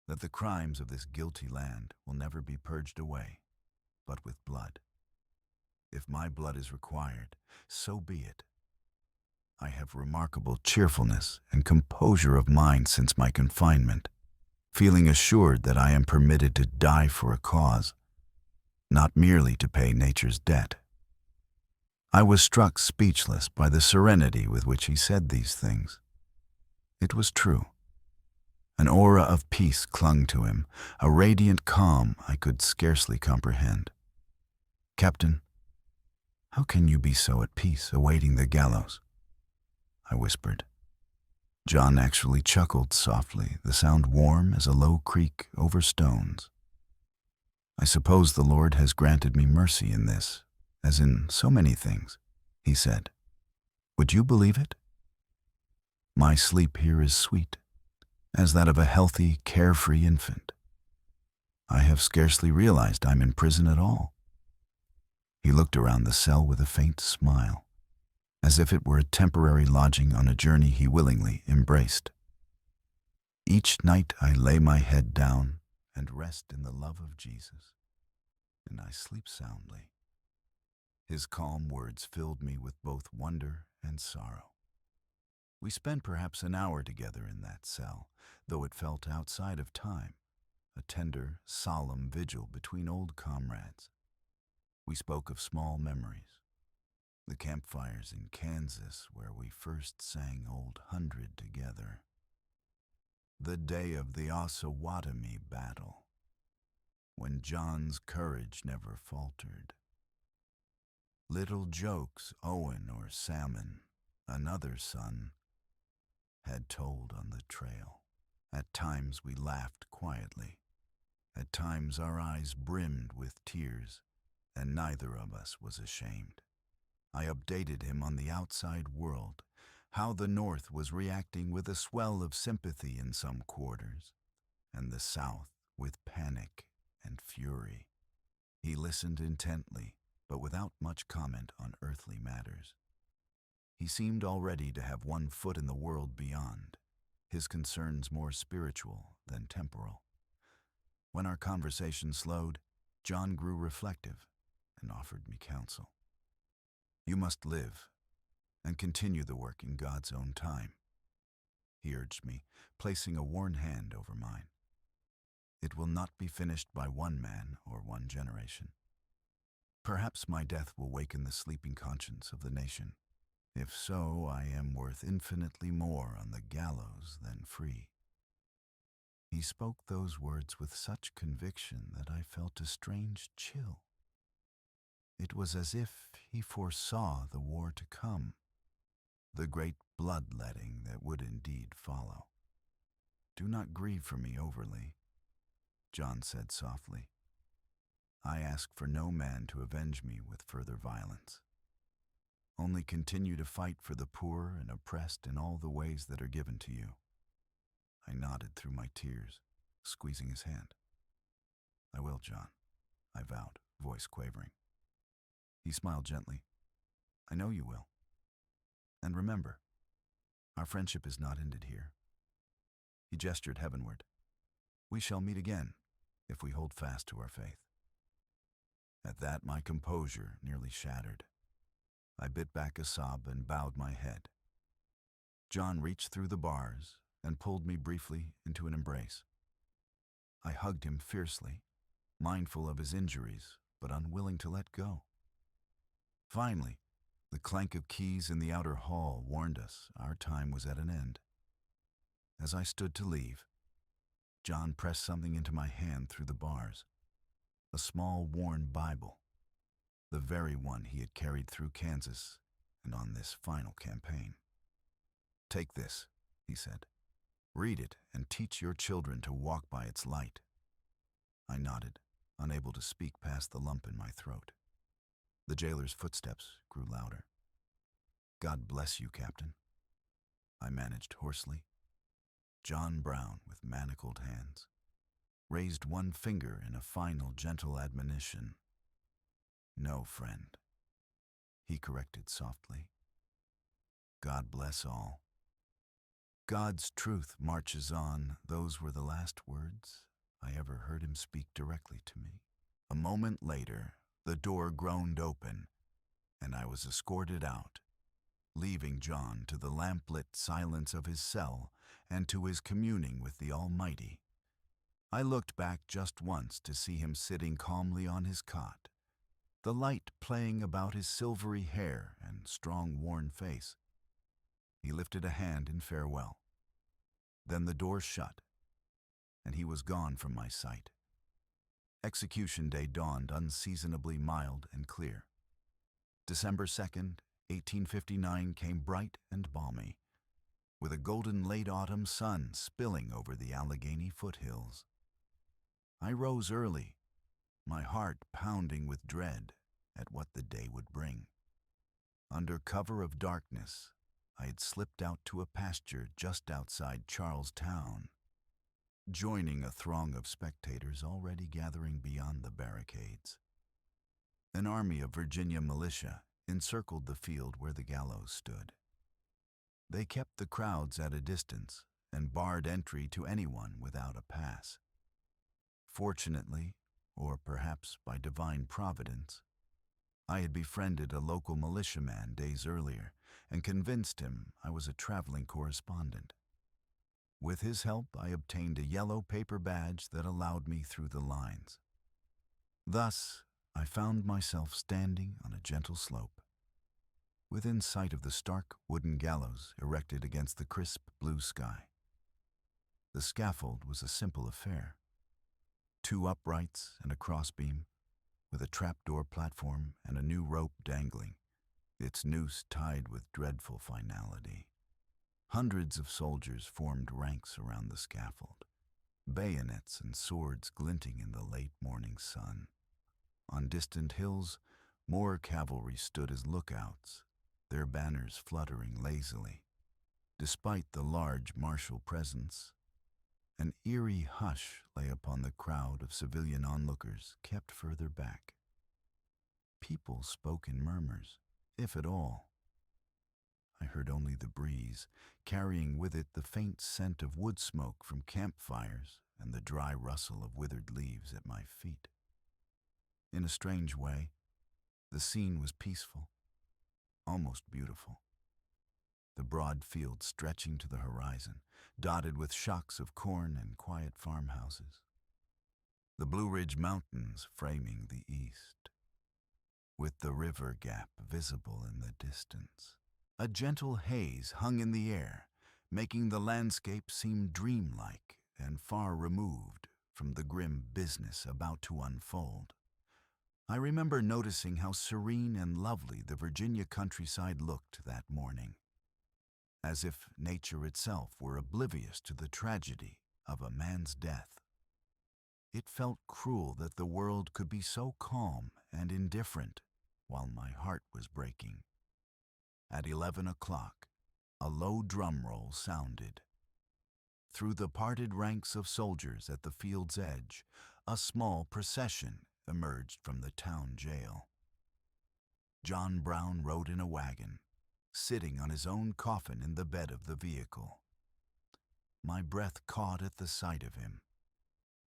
"that the crimes of this guilty land will never be purged away, but with blood. If my blood is required, so be it. I have remarkable cheerfulness and composure of mind since my confinement, feeling assured that I am permitted to die for a cause, not merely to pay nature's debt. I was struck speechless by the serenity with which he said these things. It was true. An aura of peace clung to him, a radiant calm I could scarcely comprehend. "Captain, how can you be so at peace, awaiting the gallows?" I whispered. John actually chuckled softly, the sound warm as a low creek over stones. "I suppose the Lord has granted me mercy in this, as in so many things," he said. "Would you believe it? My sleep here is sweet, as that of a healthy, carefree infant. I have scarcely realized I'm in prison at all." He looked around the cell with a faint smile, as if it were a temporary lodging on a journey he willingly embraced. "Each night I lay my head down and rest in the love of Jesus, and I sleep soundly." His calm words filled me with both wonder and sorrow. We spent perhaps an hour together in that cell, though it felt outside of time, a tender, solemn vigil between old comrades. We spoke of small memories, the campfires in Kansas where we first sang Old 100 together, the day of the Osawatomie battle, when John's courage never faltered, little jokes Owen or Salmon, another son, had told on the trail. At times we laughed quietly. At times our eyes brimmed with tears, and neither of us was ashamed. I updated him on the outside world, how the North was reacting with a swell of sympathy in some quarters, and the South with panic and fury. He listened intently, but without much comment on earthly matters. He seemed already to have one foot in the world beyond, his concerns more spiritual than temporal. When our conversation slowed, John grew reflective and offered me counsel. "You must live and continue the work in God's own time," he urged me, placing a worn hand over mine. "It will not be finished by one man or one generation. Perhaps my death will waken the sleeping conscience of the nation. If so, I am worth infinitely more on the gallows than free." He spoke those words with such conviction that I felt a strange chill. It was as if he foresaw the war to come, the great bloodletting that would indeed follow. "Do not grieve for me overly," John said softly. "I ask for no man to avenge me with further violence. Only continue to fight for the poor and oppressed in all the ways that are given to you." I nodded through my tears, squeezing his hand. "I will, John," I vowed, voice quavering. He smiled gently. "I know you will. And remember, our friendship is not ended here." He gestured heavenward. "We shall meet again, if we hold fast to our faith." At that, my composure nearly shattered. I bit back a sob and bowed my head. John reached through the bars and pulled me briefly into an embrace. I hugged him fiercely, mindful of his injuries, but unwilling to let go. Finally, the clank of keys in the outer hall warned us our time was at an end. As I stood to leave, John pressed something into my hand through the bars, a small worn Bible, the very one he had carried through Kansas and on this final campaign. "Take this," he said. "Read it and teach your children to walk by its light." I nodded, unable to speak past the lump in my throat. The jailer's footsteps grew louder. "God bless you, Captain," I managed hoarsely. John Brown, with manacled hands, raised one finger in a final gentle admonition. "No, friend," he corrected softly. "God bless all. God's truth marches on." Those were the last words I ever heard him speak directly to me. A moment later, the door groaned open, and I was escorted out, leaving John to the lamplit silence of his cell and to his communing with the Almighty, I looked back just once to see him sitting calmly on his cot, the light playing about his silvery hair and strong, worn face. He lifted a hand in farewell. Then the door shut, and he was gone from my sight. Execution day dawned unseasonably mild and clear. December 2nd, 1859 came bright and balmy, with a golden late autumn sun spilling over the Allegheny foothills. I rose early, my heart pounding with dread at what the day would bring. Under cover of darkness, I had slipped out to a pasture just outside Charlestown, joining a throng of spectators already gathering beyond the barricades. An army of Virginia militia encircled the field where the gallows stood. They kept the crowds at a distance and barred entry to anyone without a pass. Fortunately, or perhaps by divine providence, I had befriended a local militiaman days earlier and convinced him I was a traveling correspondent. With his help, I obtained a yellow paper badge that allowed me through the lines. Thus, I found myself standing on a gentle slope, within sight of the stark wooden gallows erected against the crisp blue sky. The scaffold was a simple affair. 2 uprights and a crossbeam, with a trapdoor platform and a new rope dangling, its noose tied with dreadful finality. Hundreds of soldiers formed ranks around the scaffold, bayonets and swords glinting in the late morning sun. On distant hills, more cavalry stood as lookouts, their banners fluttering lazily. Despite the large martial presence, an eerie hush lay upon the crowd of civilian onlookers kept further back. People spoke in murmurs, if at all. I heard only the breeze, carrying with it the faint scent of wood smoke from campfires and the dry rustle of withered leaves at my feet. In a strange way, the scene was peaceful, almost beautiful. The broad field stretching to the horizon, dotted with shocks of corn and quiet farmhouses. The Blue Ridge Mountains framing the east, with the river gap visible in the distance. A gentle haze hung in the air, making the landscape seem dreamlike and far removed from the grim business about to unfold. I remember noticing how serene and lovely the Virginia countryside looked that morning, as if nature itself were oblivious to the tragedy of a man's death. It felt cruel that the world could be so calm and indifferent while my heart was breaking. At 11 o'clock, a low drum roll sounded. Through the parted ranks of soldiers at the field's edge, a small procession emerged from the town jail. John Brown rode in a wagon, sitting on his own coffin in the bed of the vehicle. My breath caught at the sight of him.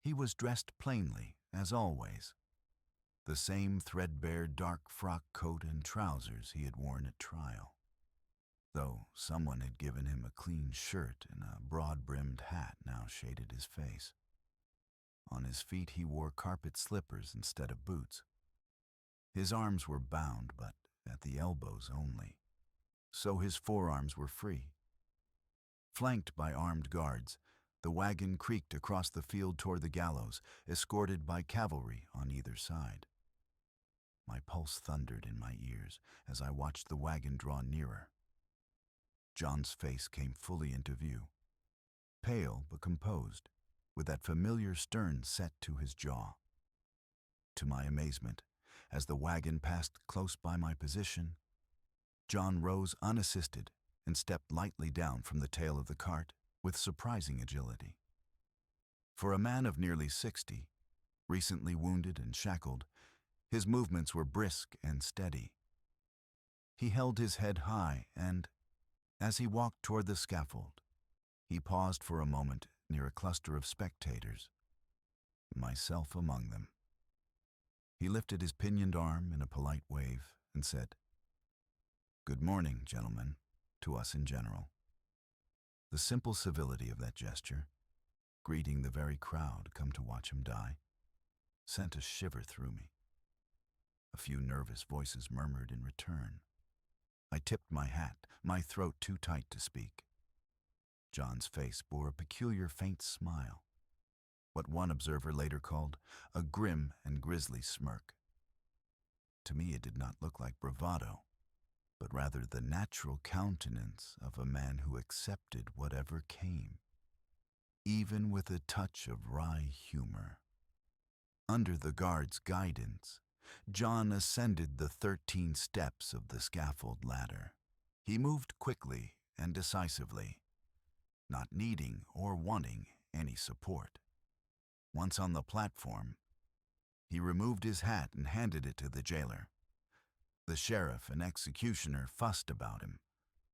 He was dressed plainly, as always, the same threadbare dark frock coat and trousers he had worn at trial, though someone had given him a clean shirt and a broad-brimmed hat now shaded his face. On his feet he wore carpet slippers instead of boots. His arms were bound, but at the elbows only, so his forearms were free. Flanked by armed guards, the wagon creaked across the field toward the gallows, escorted by cavalry on either side. My pulse thundered in my ears as I watched the wagon draw nearer. John's face came fully into view, pale but composed, with that familiar stern set to his jaw. To my amazement, as the wagon passed close by my position, John rose unassisted and stepped lightly down from the tail of the cart with surprising agility. For a man of nearly 60, recently wounded and shackled, his movements were brisk and steady. He held his head high and, as he walked toward the scaffold, he paused for a moment near a cluster of spectators, myself among them. He lifted his pinioned arm in a polite wave and said, "Good morning, gentlemen," to us in general. The simple civility of that gesture, greeting the very crowd come to watch him die, sent a shiver through me. A few nervous voices murmured in return. I tipped my hat, my throat too tight to speak. John's face bore a peculiar faint smile, what one observer later called a grim and grisly smirk. To me it did not look like bravado, but rather the natural countenance of a man who accepted whatever came, even with a touch of wry humor. Under the guard's guidance, John ascended the 13 steps of the scaffold ladder. He moved quickly and decisively, not needing or wanting any support. Once on the platform, he removed his hat and handed it to the jailer. The sheriff and executioner fussed about him,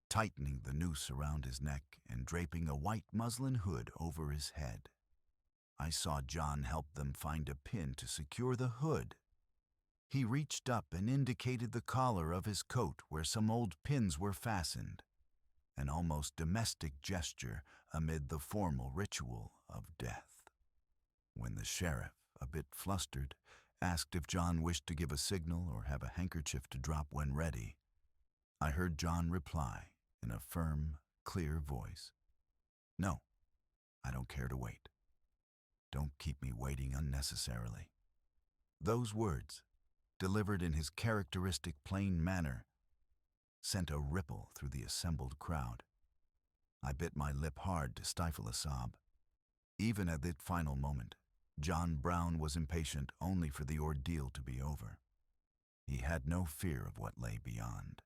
tightening the noose around his neck and draping a white muslin hood over his head. I saw John help them find a pin to secure the hood. He reached up and indicated the collar of his coat where some old pins were fastened, an almost domestic gesture amid the formal ritual of death. When the sheriff, a bit flustered, asked if John wished to give a signal or have a handkerchief to drop when ready, I heard John reply in a firm, clear voice, "No, I don't care to wait. Don't keep me waiting unnecessarily." Those words, delivered in his characteristic plain manner, sent a ripple through the assembled crowd. I bit my lip hard to stifle a sob. Even at that final moment, John Brown was impatient only for the ordeal to be over. He had no fear of what lay beyond.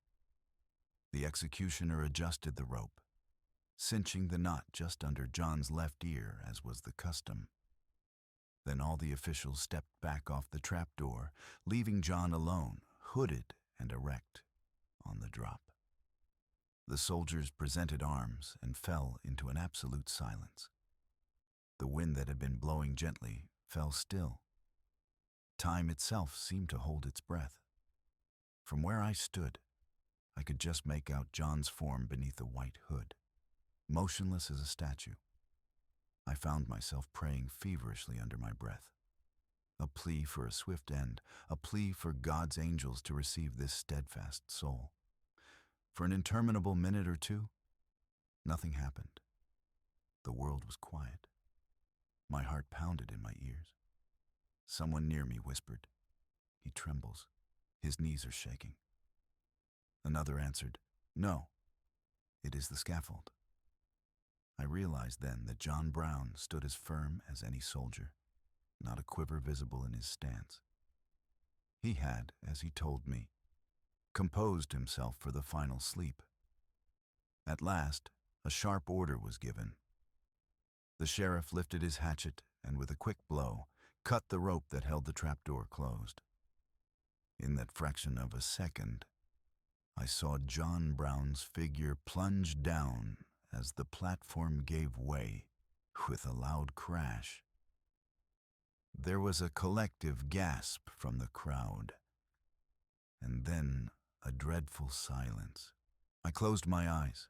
The executioner adjusted the rope, cinching the knot just under John's left ear as was the custom. Then all the officials stepped back off the trapdoor, leaving John alone, hooded and erect, on the drop. The soldiers presented arms and fell into an absolute silence. The wind that had been blowing gently fell still. Time itself seemed to hold its breath. From where I stood, I could just make out John's form beneath the white hood, motionless as a statue. I found myself praying feverishly under my breath. A plea for a swift end, a plea for God's angels to receive this steadfast soul. For an interminable minute or two, nothing happened. The world was quiet. My heart pounded in my ears. Someone near me whispered, "He trembles. His knees are shaking." Another answered, "No, it is the scaffold." I realized then that John Brown stood as firm as any soldier, not a quiver visible in his stance. He had, as he told me, composed himself for the final sleep. At last, a sharp order was given. The sheriff lifted his hatchet and with a quick blow, cut the rope that held the trapdoor closed. In that fraction of a second, I saw John Brown's figure plunge down as the platform gave way with a loud crash. There was a collective gasp from the crowd, and then a dreadful silence. I closed my eyes,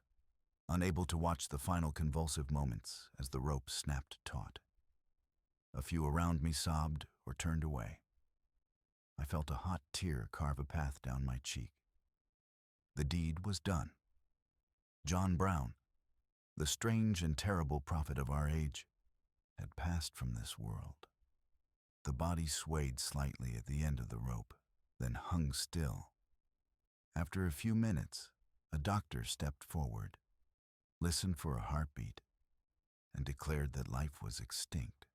unable to watch the final convulsive moments as the rope snapped taut. A few around me sobbed or turned away. I felt a hot tear carve a path down my cheek. The deed was done. John Brown, the strange and terrible prophet of our age, had passed from this world. The body swayed slightly at the end of the rope, then hung still. After a few minutes, a doctor stepped forward, listened for a heartbeat, and declared that life was extinct.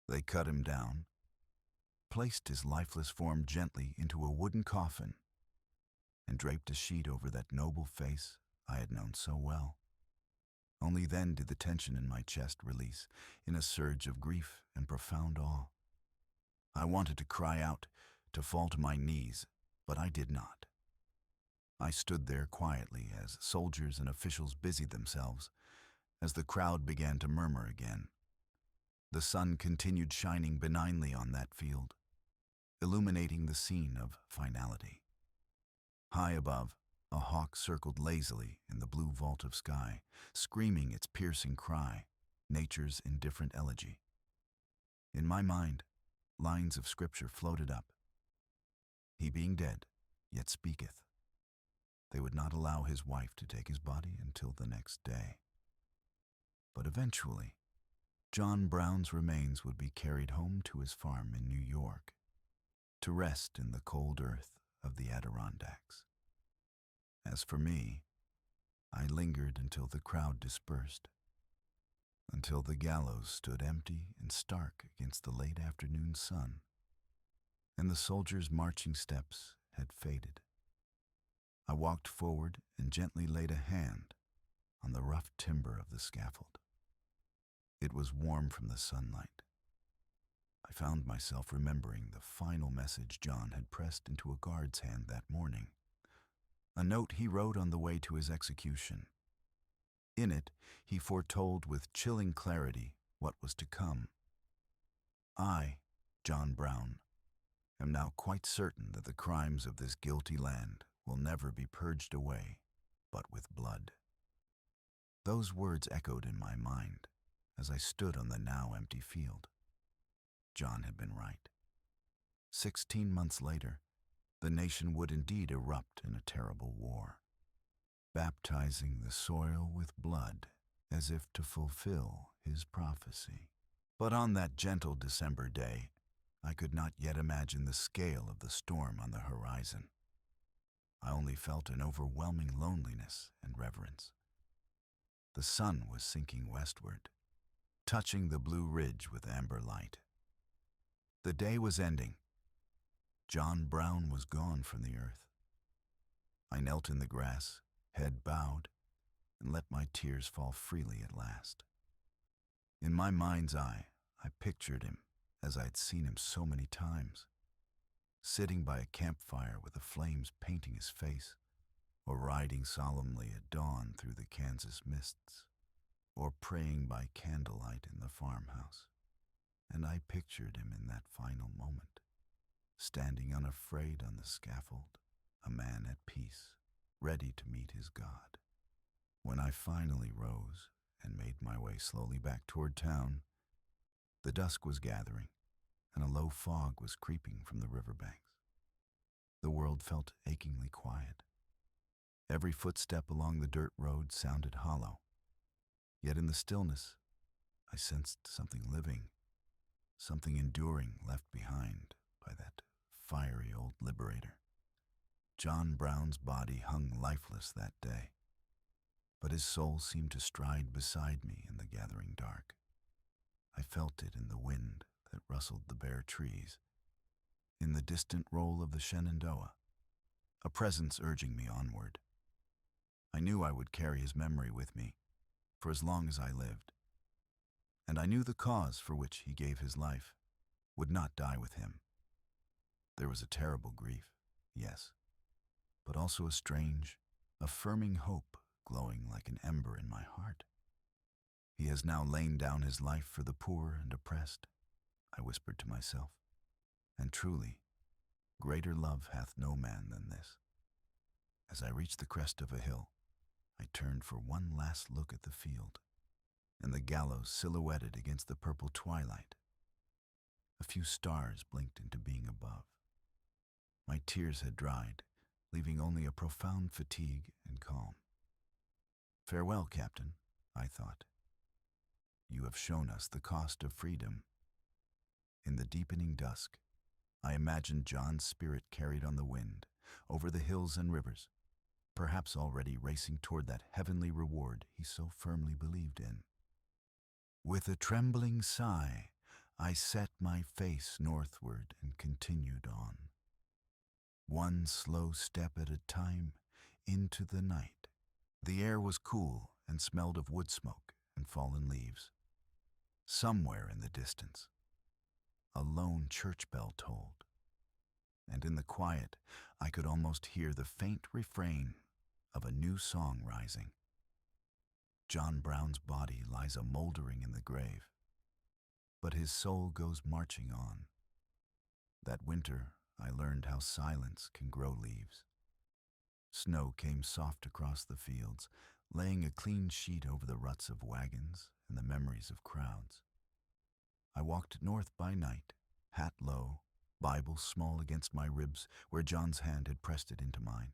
They cut him down, placed his lifeless form gently into a wooden coffin, and draped a sheet over that noble face I had known so well. Only then did the tension in my chest release in a surge of grief and profound awe. I wanted to cry out, to fall to my knees, but I did not. I stood there quietly as soldiers and officials busied themselves, as the crowd began to murmur again. The sun continued shining benignly on that field, illuminating the scene of finality. High above, a hawk circled lazily in the blue vault of sky, screaming its piercing cry. nature's indifferent elegy. In my mind, lines of scripture floated up. He being dead, yet speaketh. They would not allow his wife to take his body until the next day. But eventually, John Brown's remains would be carried home to his farm in New York, to rest in the cold earth of the Adirondacks. As for me, I lingered until the crowd dispersed, until the gallows stood empty and stark against the late afternoon sun, and the soldiers' marching steps had faded. I walked forward and gently laid a hand on the rough timber of the scaffold. It was warm from the sunlight. I found myself remembering the final message John had pressed into a guard's hand that morning, a note he wrote on the way to his execution. In it, he foretold with chilling clarity what was to come. I, John Brown, am now quite certain that the crimes of this guilty land will never be purged away, but with blood. Those words echoed in my mind as I stood on the now empty field. John had been right. 16 months later, the nation would indeed erupt in a terrible war, baptizing the soil with blood as if to fulfill his prophecy. But on that gentle December day, I could not yet imagine the scale of the storm on the horizon. I only felt an overwhelming loneliness and reverence. The sun was sinking westward, touching the blue ridge with amber light. The day was ending. John Brown was gone from the earth. I knelt in the grass, head bowed, and let my tears fall freely at last. In my mind's eye, I pictured him as I had seen him so many times, sitting by a campfire with the flames painting his face, or riding solemnly at dawn through the Kansas mists, or praying by candlelight in the farmhouse. And I pictured him in that final moment, standing unafraid on the scaffold, a man at peace, ready to meet his God. When I finally rose and made my way slowly back toward town, the dusk was gathering, and a low fog was creeping from the riverbanks. The world felt achingly quiet. Every footstep along the dirt road sounded hollow. Yet in the stillness, I sensed something living, something enduring left behind by that fiery old liberator. John Brown's body hung lifeless that day, but his soul seemed to stride beside me in the gathering dark. I felt it in the wind that rustled the bare trees, in the distant roll of the Shenandoah, a presence urging me onward. I knew I would carry his memory with me for as long as I lived, and I knew the cause for which he gave his life would not die with him. There was a terrible grief, yes, but also a strange, affirming hope glowing like an ember in my heart. He has now lain down his life for the poor and oppressed, I whispered to myself, and truly, greater love hath no man than this. As I reached the crest of a hill, I turned for one last look at the field, and the gallows silhouetted against the purple twilight. A few stars blinked into being above. My tears had dried, leaving only a profound fatigue and calm. Farewell, Captain, I thought. You have shown us the cost of freedom. In the deepening dusk, I imagined John's spirit carried on the wind, over the hills and rivers, perhaps already racing toward that heavenly reward he so firmly believed in. With a trembling sigh, I set my face northward and continued on, one slow step at a time, into the night. The air was cool and smelled of wood smoke and fallen leaves. Somewhere in the distance, a lone church bell tolled, and in the quiet I could almost hear the faint refrain of a new song rising. John Brown's body lies a-moldering in the grave, but his soul goes marching on. That winter I learned how silence can grow leaves. Snow came soft across the fields, laying a clean sheet over the ruts of wagons and the memories of crowds. I walked north by night, hat low, Bible small against my ribs where John's hand had pressed it into mine.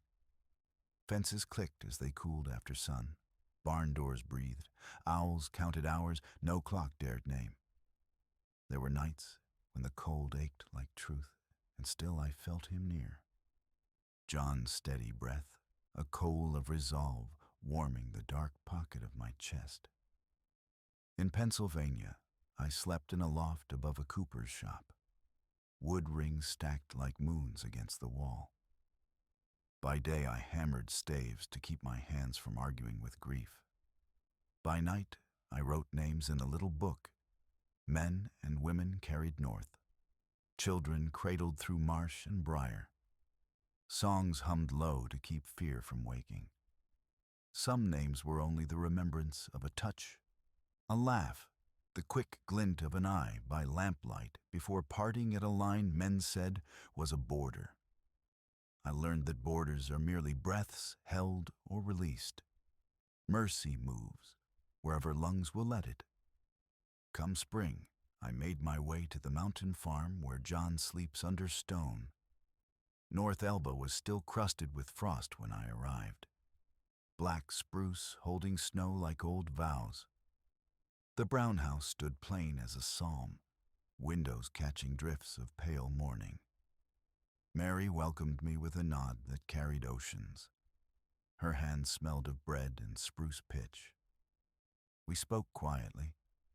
Fences clicked as they cooled after sun. Barn doors breathed. Owls counted hours no clock dared name. There were nights when the cold ached like truth, and still I felt him near. John's steady breath, a coal of resolve warming the dark pocket of my chest. In Pennsylvania, I slept in a loft above a cooper's shop, wood rings stacked like moons against the wall. By day I hammered staves to keep my hands from arguing with grief. By night I wrote names in a little book, men and women carried north, children cradled through marsh and briar. Songs hummed low to keep fear from waking. Some names were only the remembrance of a touch, a laugh, the quick glint of an eye by lamplight before parting at a line men said was a border. I learned that borders are merely breaths held or released. Mercy moves wherever lungs will let it. Come spring, I made my way to the mountain farm where John sleeps under stone. North Elba was still crusted with frost when I arrived. Black spruce holding snow like old vows. The brown house stood plain as a psalm, windows catching drifts of pale morning. Mary welcomed me with a nod that carried oceans. Her hand smelled of bread and spruce pitch. We spoke quietly,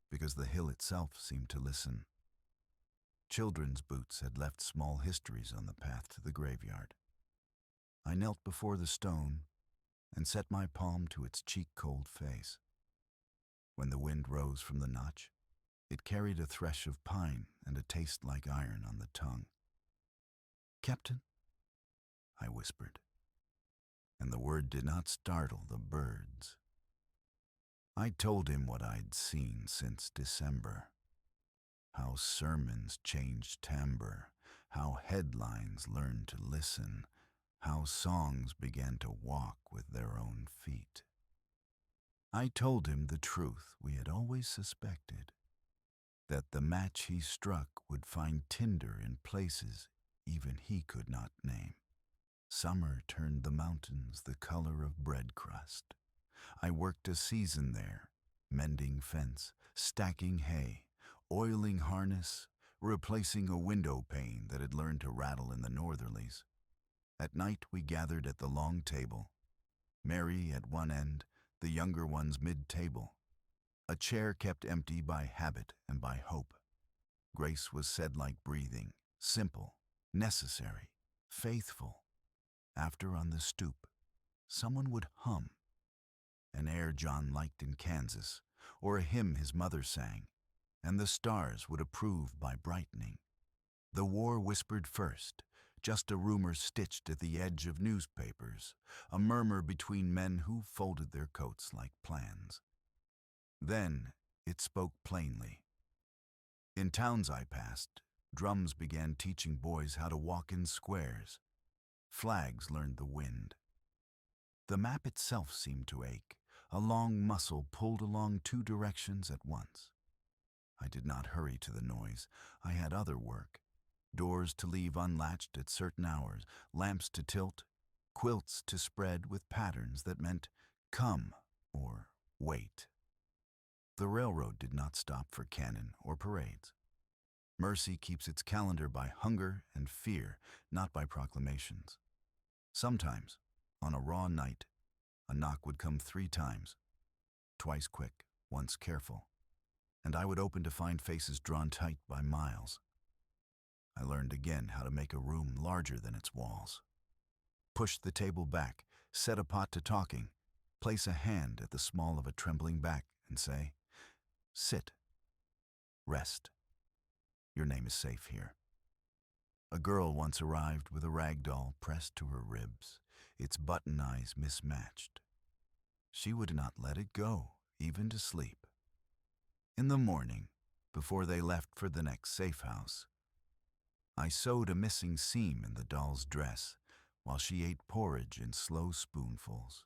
because the hill itself seemed to listen. Children's boots had left small histories on the path to the graveyard. I knelt before the stone and set my palm to its cheek-cold face. When the wind rose from the notch, it carried a thresh of pine and a taste like iron on the tongue. "Captain," I whispered, and the word did not startle the birds. I told him what I'd seen since December. How sermons changed timbre, how headlines learned to listen, how songs began to walk with their own feet. I told him the truth we had always suspected, that the match he struck would find tinder in places even he could not name. Summer turned the mountains the color of bread crust. I worked a season there, mending fence, stacking hay, oiling harness, replacing a window pane that had learned to rattle in the northerlies. At night we gathered at the long table, Mary at one end, the younger ones mid-table. A chair kept empty by habit and by hope. Grace was said like breathing, simple, necessary, faithful. After, on the stoop, someone would hum, an air John liked in Kansas, or a hymn his mother sang, and the stars would approve by brightening. The war whispered first, just a rumor stitched at the edge of newspapers, a murmur between men who folded their coats like plans. Then it spoke plainly. In towns I passed, drums began teaching boys how to walk in squares. Flags learned the wind. The map itself seemed to ache, a long muscle pulled along two directions at once. I did not hurry to the noise. I had other work. Doors to leave unlatched at certain hours, lamps to tilt, quilts to spread with patterns that meant come or wait. The railroad did not stop for cannon or parades. Mercy keeps its calendar by hunger and fear, not by proclamations. Sometimes, on a raw night, a knock would come 3 times, twice quick, once careful, and I would open to find faces drawn tight by miles. I learned again how to make a room larger than its walls. Push the table back, set a pot to talking, place a hand at the small of a trembling back and say, "Sit. Rest. Your name is safe here." A girl once arrived with a rag doll pressed to her ribs, its button eyes mismatched. She would not let it go, even to sleep. In the morning, before they left for the next safe house, I sewed a missing seam in the doll's dress while she ate porridge in slow spoonfuls.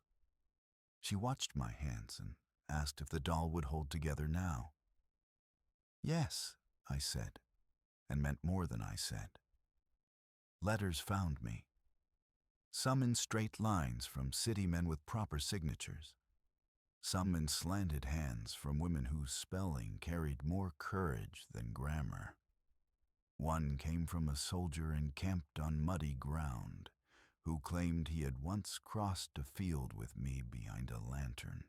She watched my hands and asked if the doll would hold together now. Yes, I said, and meant more than I said. Letters found me. Some in straight lines from city men with proper signatures. Some in slanted hands from women whose spelling carried more courage than grammar. One came from a soldier encamped on muddy ground, who claimed he had once crossed a field with me behind a lantern.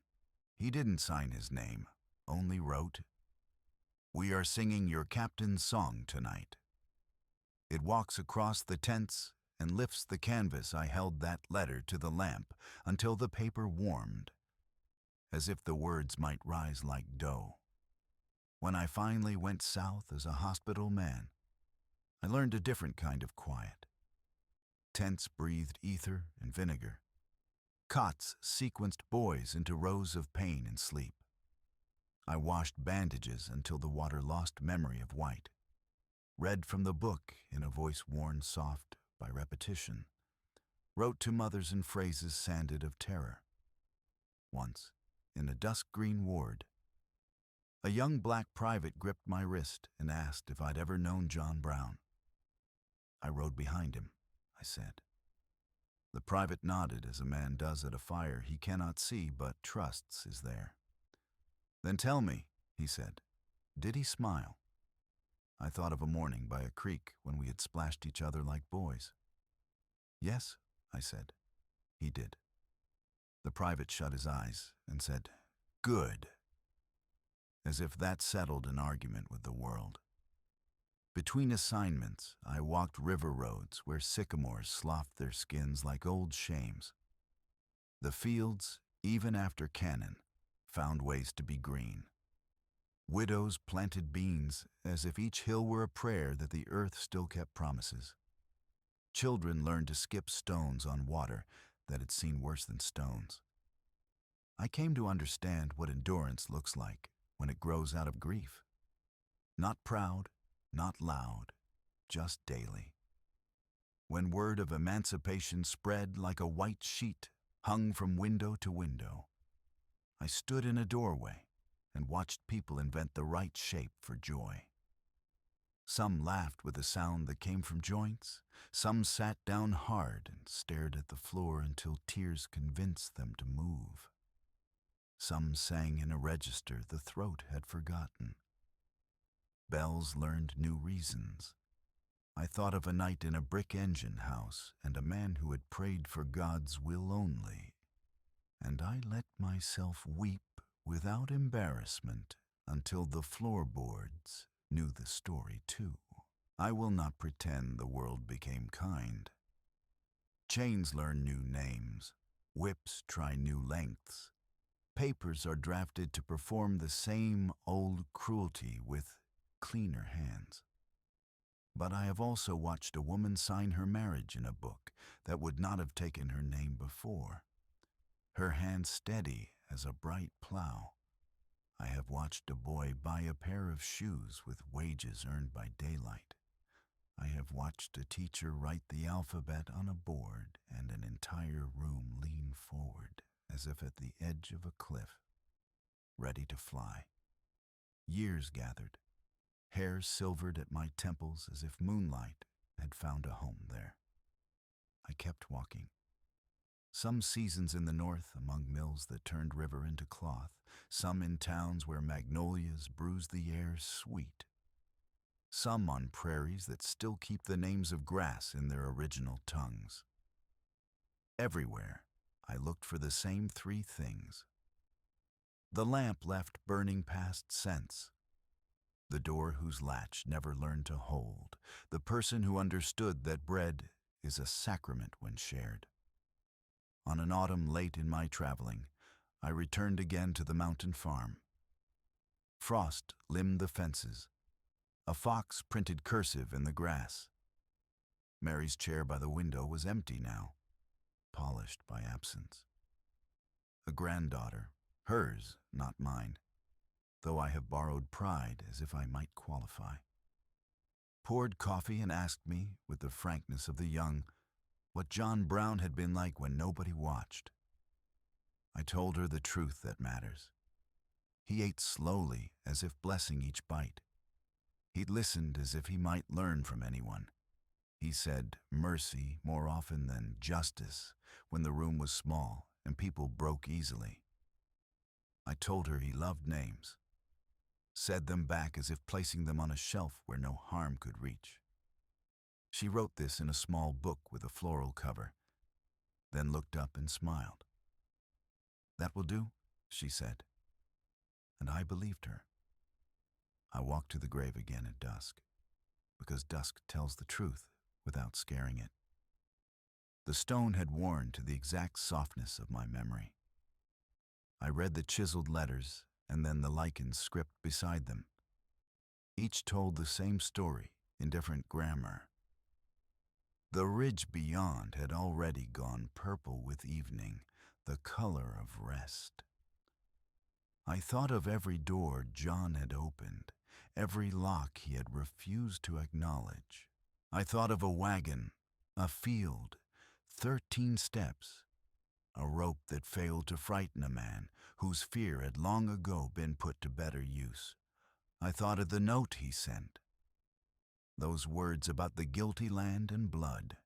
He didn't sign his name, only wrote, "We are singing your captain's song tonight." It walks across the tents and lifts the canvas I held that letter to the lamp until the paper warmed, as if the words might rise like dough. When I finally went south as a hospital man, I learned a different kind of quiet. Tents breathed ether and vinegar. Cots sequenced boys into rows of pain and sleep. I washed bandages until the water lost memory of white. Read from the book in a voice worn soft by repetition. Wrote to mothers in phrases sanded of terror. Once, in a dusk-green ward, a young black private gripped my wrist and asked if I'd ever known John Brown. I rode behind him, I said. The private nodded as a man does at a fire he cannot see but trusts is there. Then tell me, he said, did he smile? I thought of a morning by a creek when we had splashed each other like boys. Yes, I said. He did. The private shut his eyes and said, good, as if that settled an argument with the world. Between assignments, I walked river roads where sycamores sloughed their skins like old shames. The fields, even after cannon, found ways to be green. Widows planted beans as if each hill were a prayer that the earth still kept promises. Children learned to skip stones on water that had seen worse than stones. I came to understand what endurance looks like when it grows out of grief. Not proud, not loud, just daily. When word of emancipation spread like a white sheet hung from window to window, I stood in a doorway and watched people invent the right shape for joy. Some laughed with a sound that came from joints. Some sat down hard and stared at the floor until tears convinced them to move. Some sang in a register the throat had forgotten. Bells learned new reasons. I thought of a night in a brick engine house and a man who had prayed for God's will only. And I let myself weep without embarrassment until the floorboards knew the story too. I will not pretend the world became kind. Chains learn new names. Whips try new lengths. Papers are drafted to perform the same old cruelty with cleaner hands. But I have also watched a woman sign her marriage in a book that would not have taken her name before. Her hand steady as a bright plow. I have watched a boy buy a pair of shoes with wages earned by daylight. I have watched a teacher write the alphabet on a board and an entire room lean forward as if at the edge of a cliff, ready to fly. Years gathered, hair silvered at my temples as if moonlight had found a home there. I kept walking. Some seasons in the north among mills that turned river into cloth, some in towns where magnolias bruise the air sweet, some on prairies that still keep the names of grass in their original tongues. Everywhere, I looked for the same three things. The lamp left burning past scents. The door whose latch never learned to hold. The person who understood that bread is a sacrament when shared. On an autumn late in my traveling, I returned again to the mountain farm. Frost limbed the fences. A fox printed cursive in the grass. Mary's chair by the window was empty now, polished by absence. A granddaughter, hers, not mine, though I have borrowed pride as if I might qualify. Poured coffee and asked me, with the frankness of the young, what John Brown had been like when nobody watched. I told her the truth that matters. He ate slowly, as if blessing each bite. He listened as if he might learn from anyone. He said mercy more often than justice when the room was small and people broke easily. I told her he loved names, said them back as if placing them on a shelf where no harm could reach. She wrote this in a small book with a floral cover, then looked up and smiled. "That will do," she said, and I believed her. I walked to the grave again at dusk, because dusk tells the truth without scaring it. The stone had worn to the exact softness of my memory. I read the chiseled letters and then the lichened script beside them. Each told the same story in different grammar. The ridge beyond had already gone purple with evening, the color of rest. I thought of every door John had opened, every lock he had refused to acknowledge. I thought of a wagon, a field, 13 steps, a rope that failed to frighten a man whose fear had long ago been put to better use. I thought of the note he sent, those words about the guilty land and blood,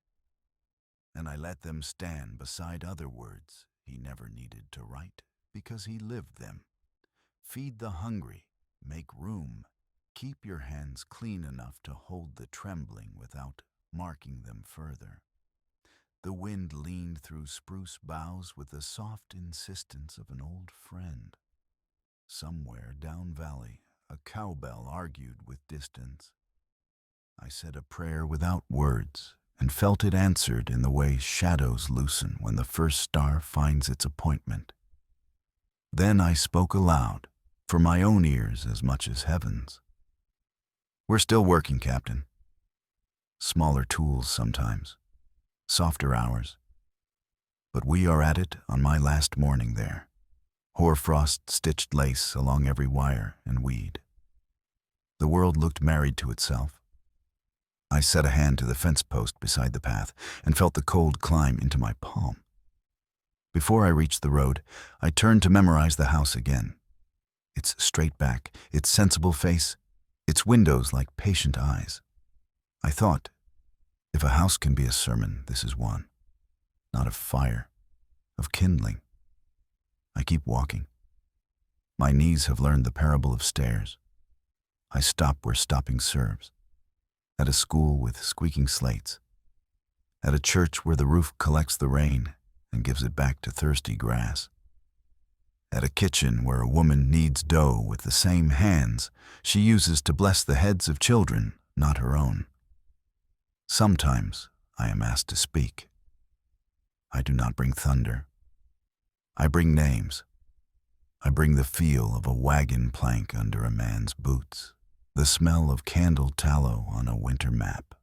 and I let them stand beside other words he never needed to write because he lived them. Feed the hungry, make room, keep your hands clean enough to hold the trembling without marking them further. The wind leaned through spruce boughs with the soft insistence of an old friend. Somewhere down valley, a cowbell argued with distance. I said a prayer without words and felt it answered in the way shadows loosen when the first star finds its appointment. Then I spoke aloud, for my own ears as much as heaven's. "We're still working, Captain. Smaller tools sometimes, softer hours. But we are at it on my last morning there. Hoarfrost-stitched lace along every wire and weed. The world looked married to itself. I set a hand to the fence post beside the path and felt the cold climb into my palm. Before I reached the road, I turned to memorize the house again. Its straight back, its sensible face, its windows like patient eyes. I thought, if a house can be a sermon, this is one. Not of fire, of kindling. I keep walking. My knees have learned the parable of stairs. I stop where stopping serves. At a school with squeaking slates. At a church where the roof collects the rain and gives it back to thirsty grass. At a kitchen where a woman kneads dough with the same hands she uses to bless the heads of children, not her own. Sometimes I am asked to speak. I do not bring thunder. I bring names. I bring the feel of a wagon plank under a man's boots, the smell of candle tallow on a winter map,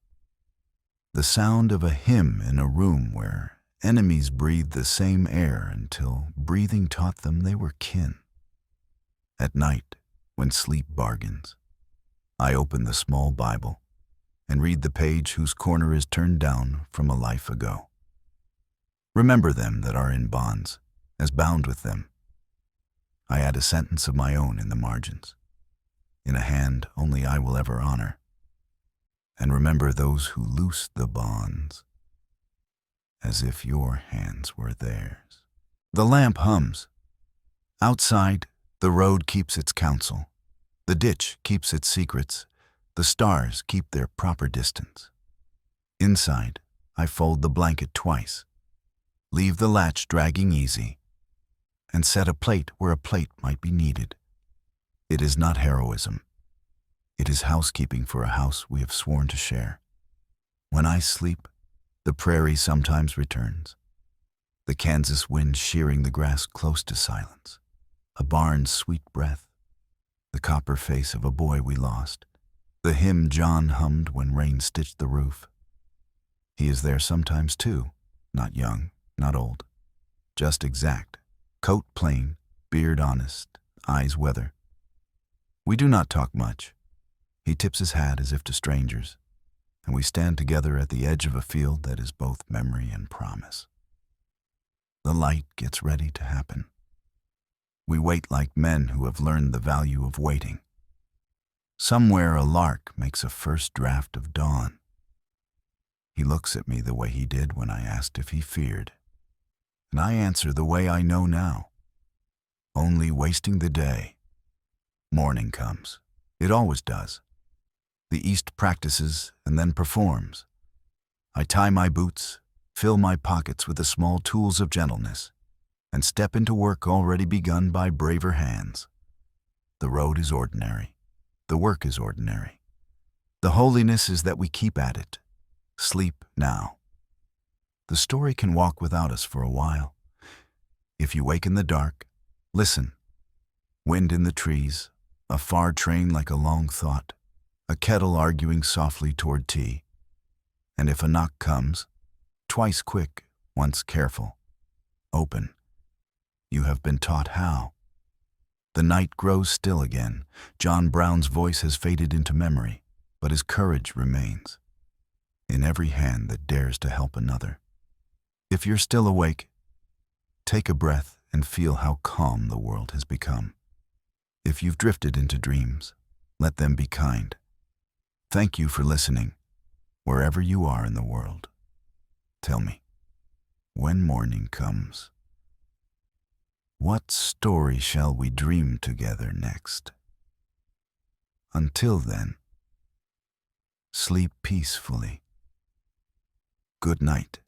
the sound of a hymn in a room where enemies breathed the same air until breathing taught them they were kin. At night, when sleep bargains, I open the small Bible and read the page whose corner is turned down from a life ago. Remember them that are in bonds, as bound with them. I add a sentence of my own in the margins, in a hand only I will ever honor, and remember those who loose the bonds, as if your hands were theirs. The lamp hums. Outside, the road keeps its counsel. The ditch keeps its secrets. The stars keep their proper distance. Inside, I fold the blanket twice, leave the latch dragging easy, and set a plate where a plate might be needed. It is not heroism. It is housekeeping for a house we have sworn to share. When I sleep, the prairie sometimes returns, the Kansas wind shearing the grass close to silence, a barn's sweet breath, the copper face of a boy we lost, the hymn John hummed when rain stitched the roof. He is there sometimes too, not young, not old, just exact, coat plain, beard honest, eyes weather. We do not talk much. He tips his hat as if to strangers, and we stand together at the edge of a field that is both memory and promise. The light gets ready to happen. We wait like men who have learned the value of waiting. Somewhere a lark makes a first draft of dawn. He looks at me the way he did when I asked if he feared. And I answer the way I know now. Only wasting the day. Morning comes. It always does. The east practices and then performs. I tie my boots, fill my pockets with the small tools of gentleness, and step into work already begun by braver hands. The road is ordinary. The work is ordinary. The holiness is that we keep at it. Sleep now. The story can walk without us for a while. If you wake in the dark, listen. Wind in the trees, a far train like a long thought, a kettle arguing softly toward tea. And if a knock comes, twice quick, once careful, open. You have been taught how. The night grows still again. John Brown's voice has faded into memory, but his courage remains. In every hand that dares to help another. If you're still awake, take a breath and feel how calm the world has become. If you've drifted into dreams, let them be kind. Thank you for listening, wherever you are in the world. Tell me, when morning comes, what story shall we dream together next? Until then, sleep peacefully. Good night.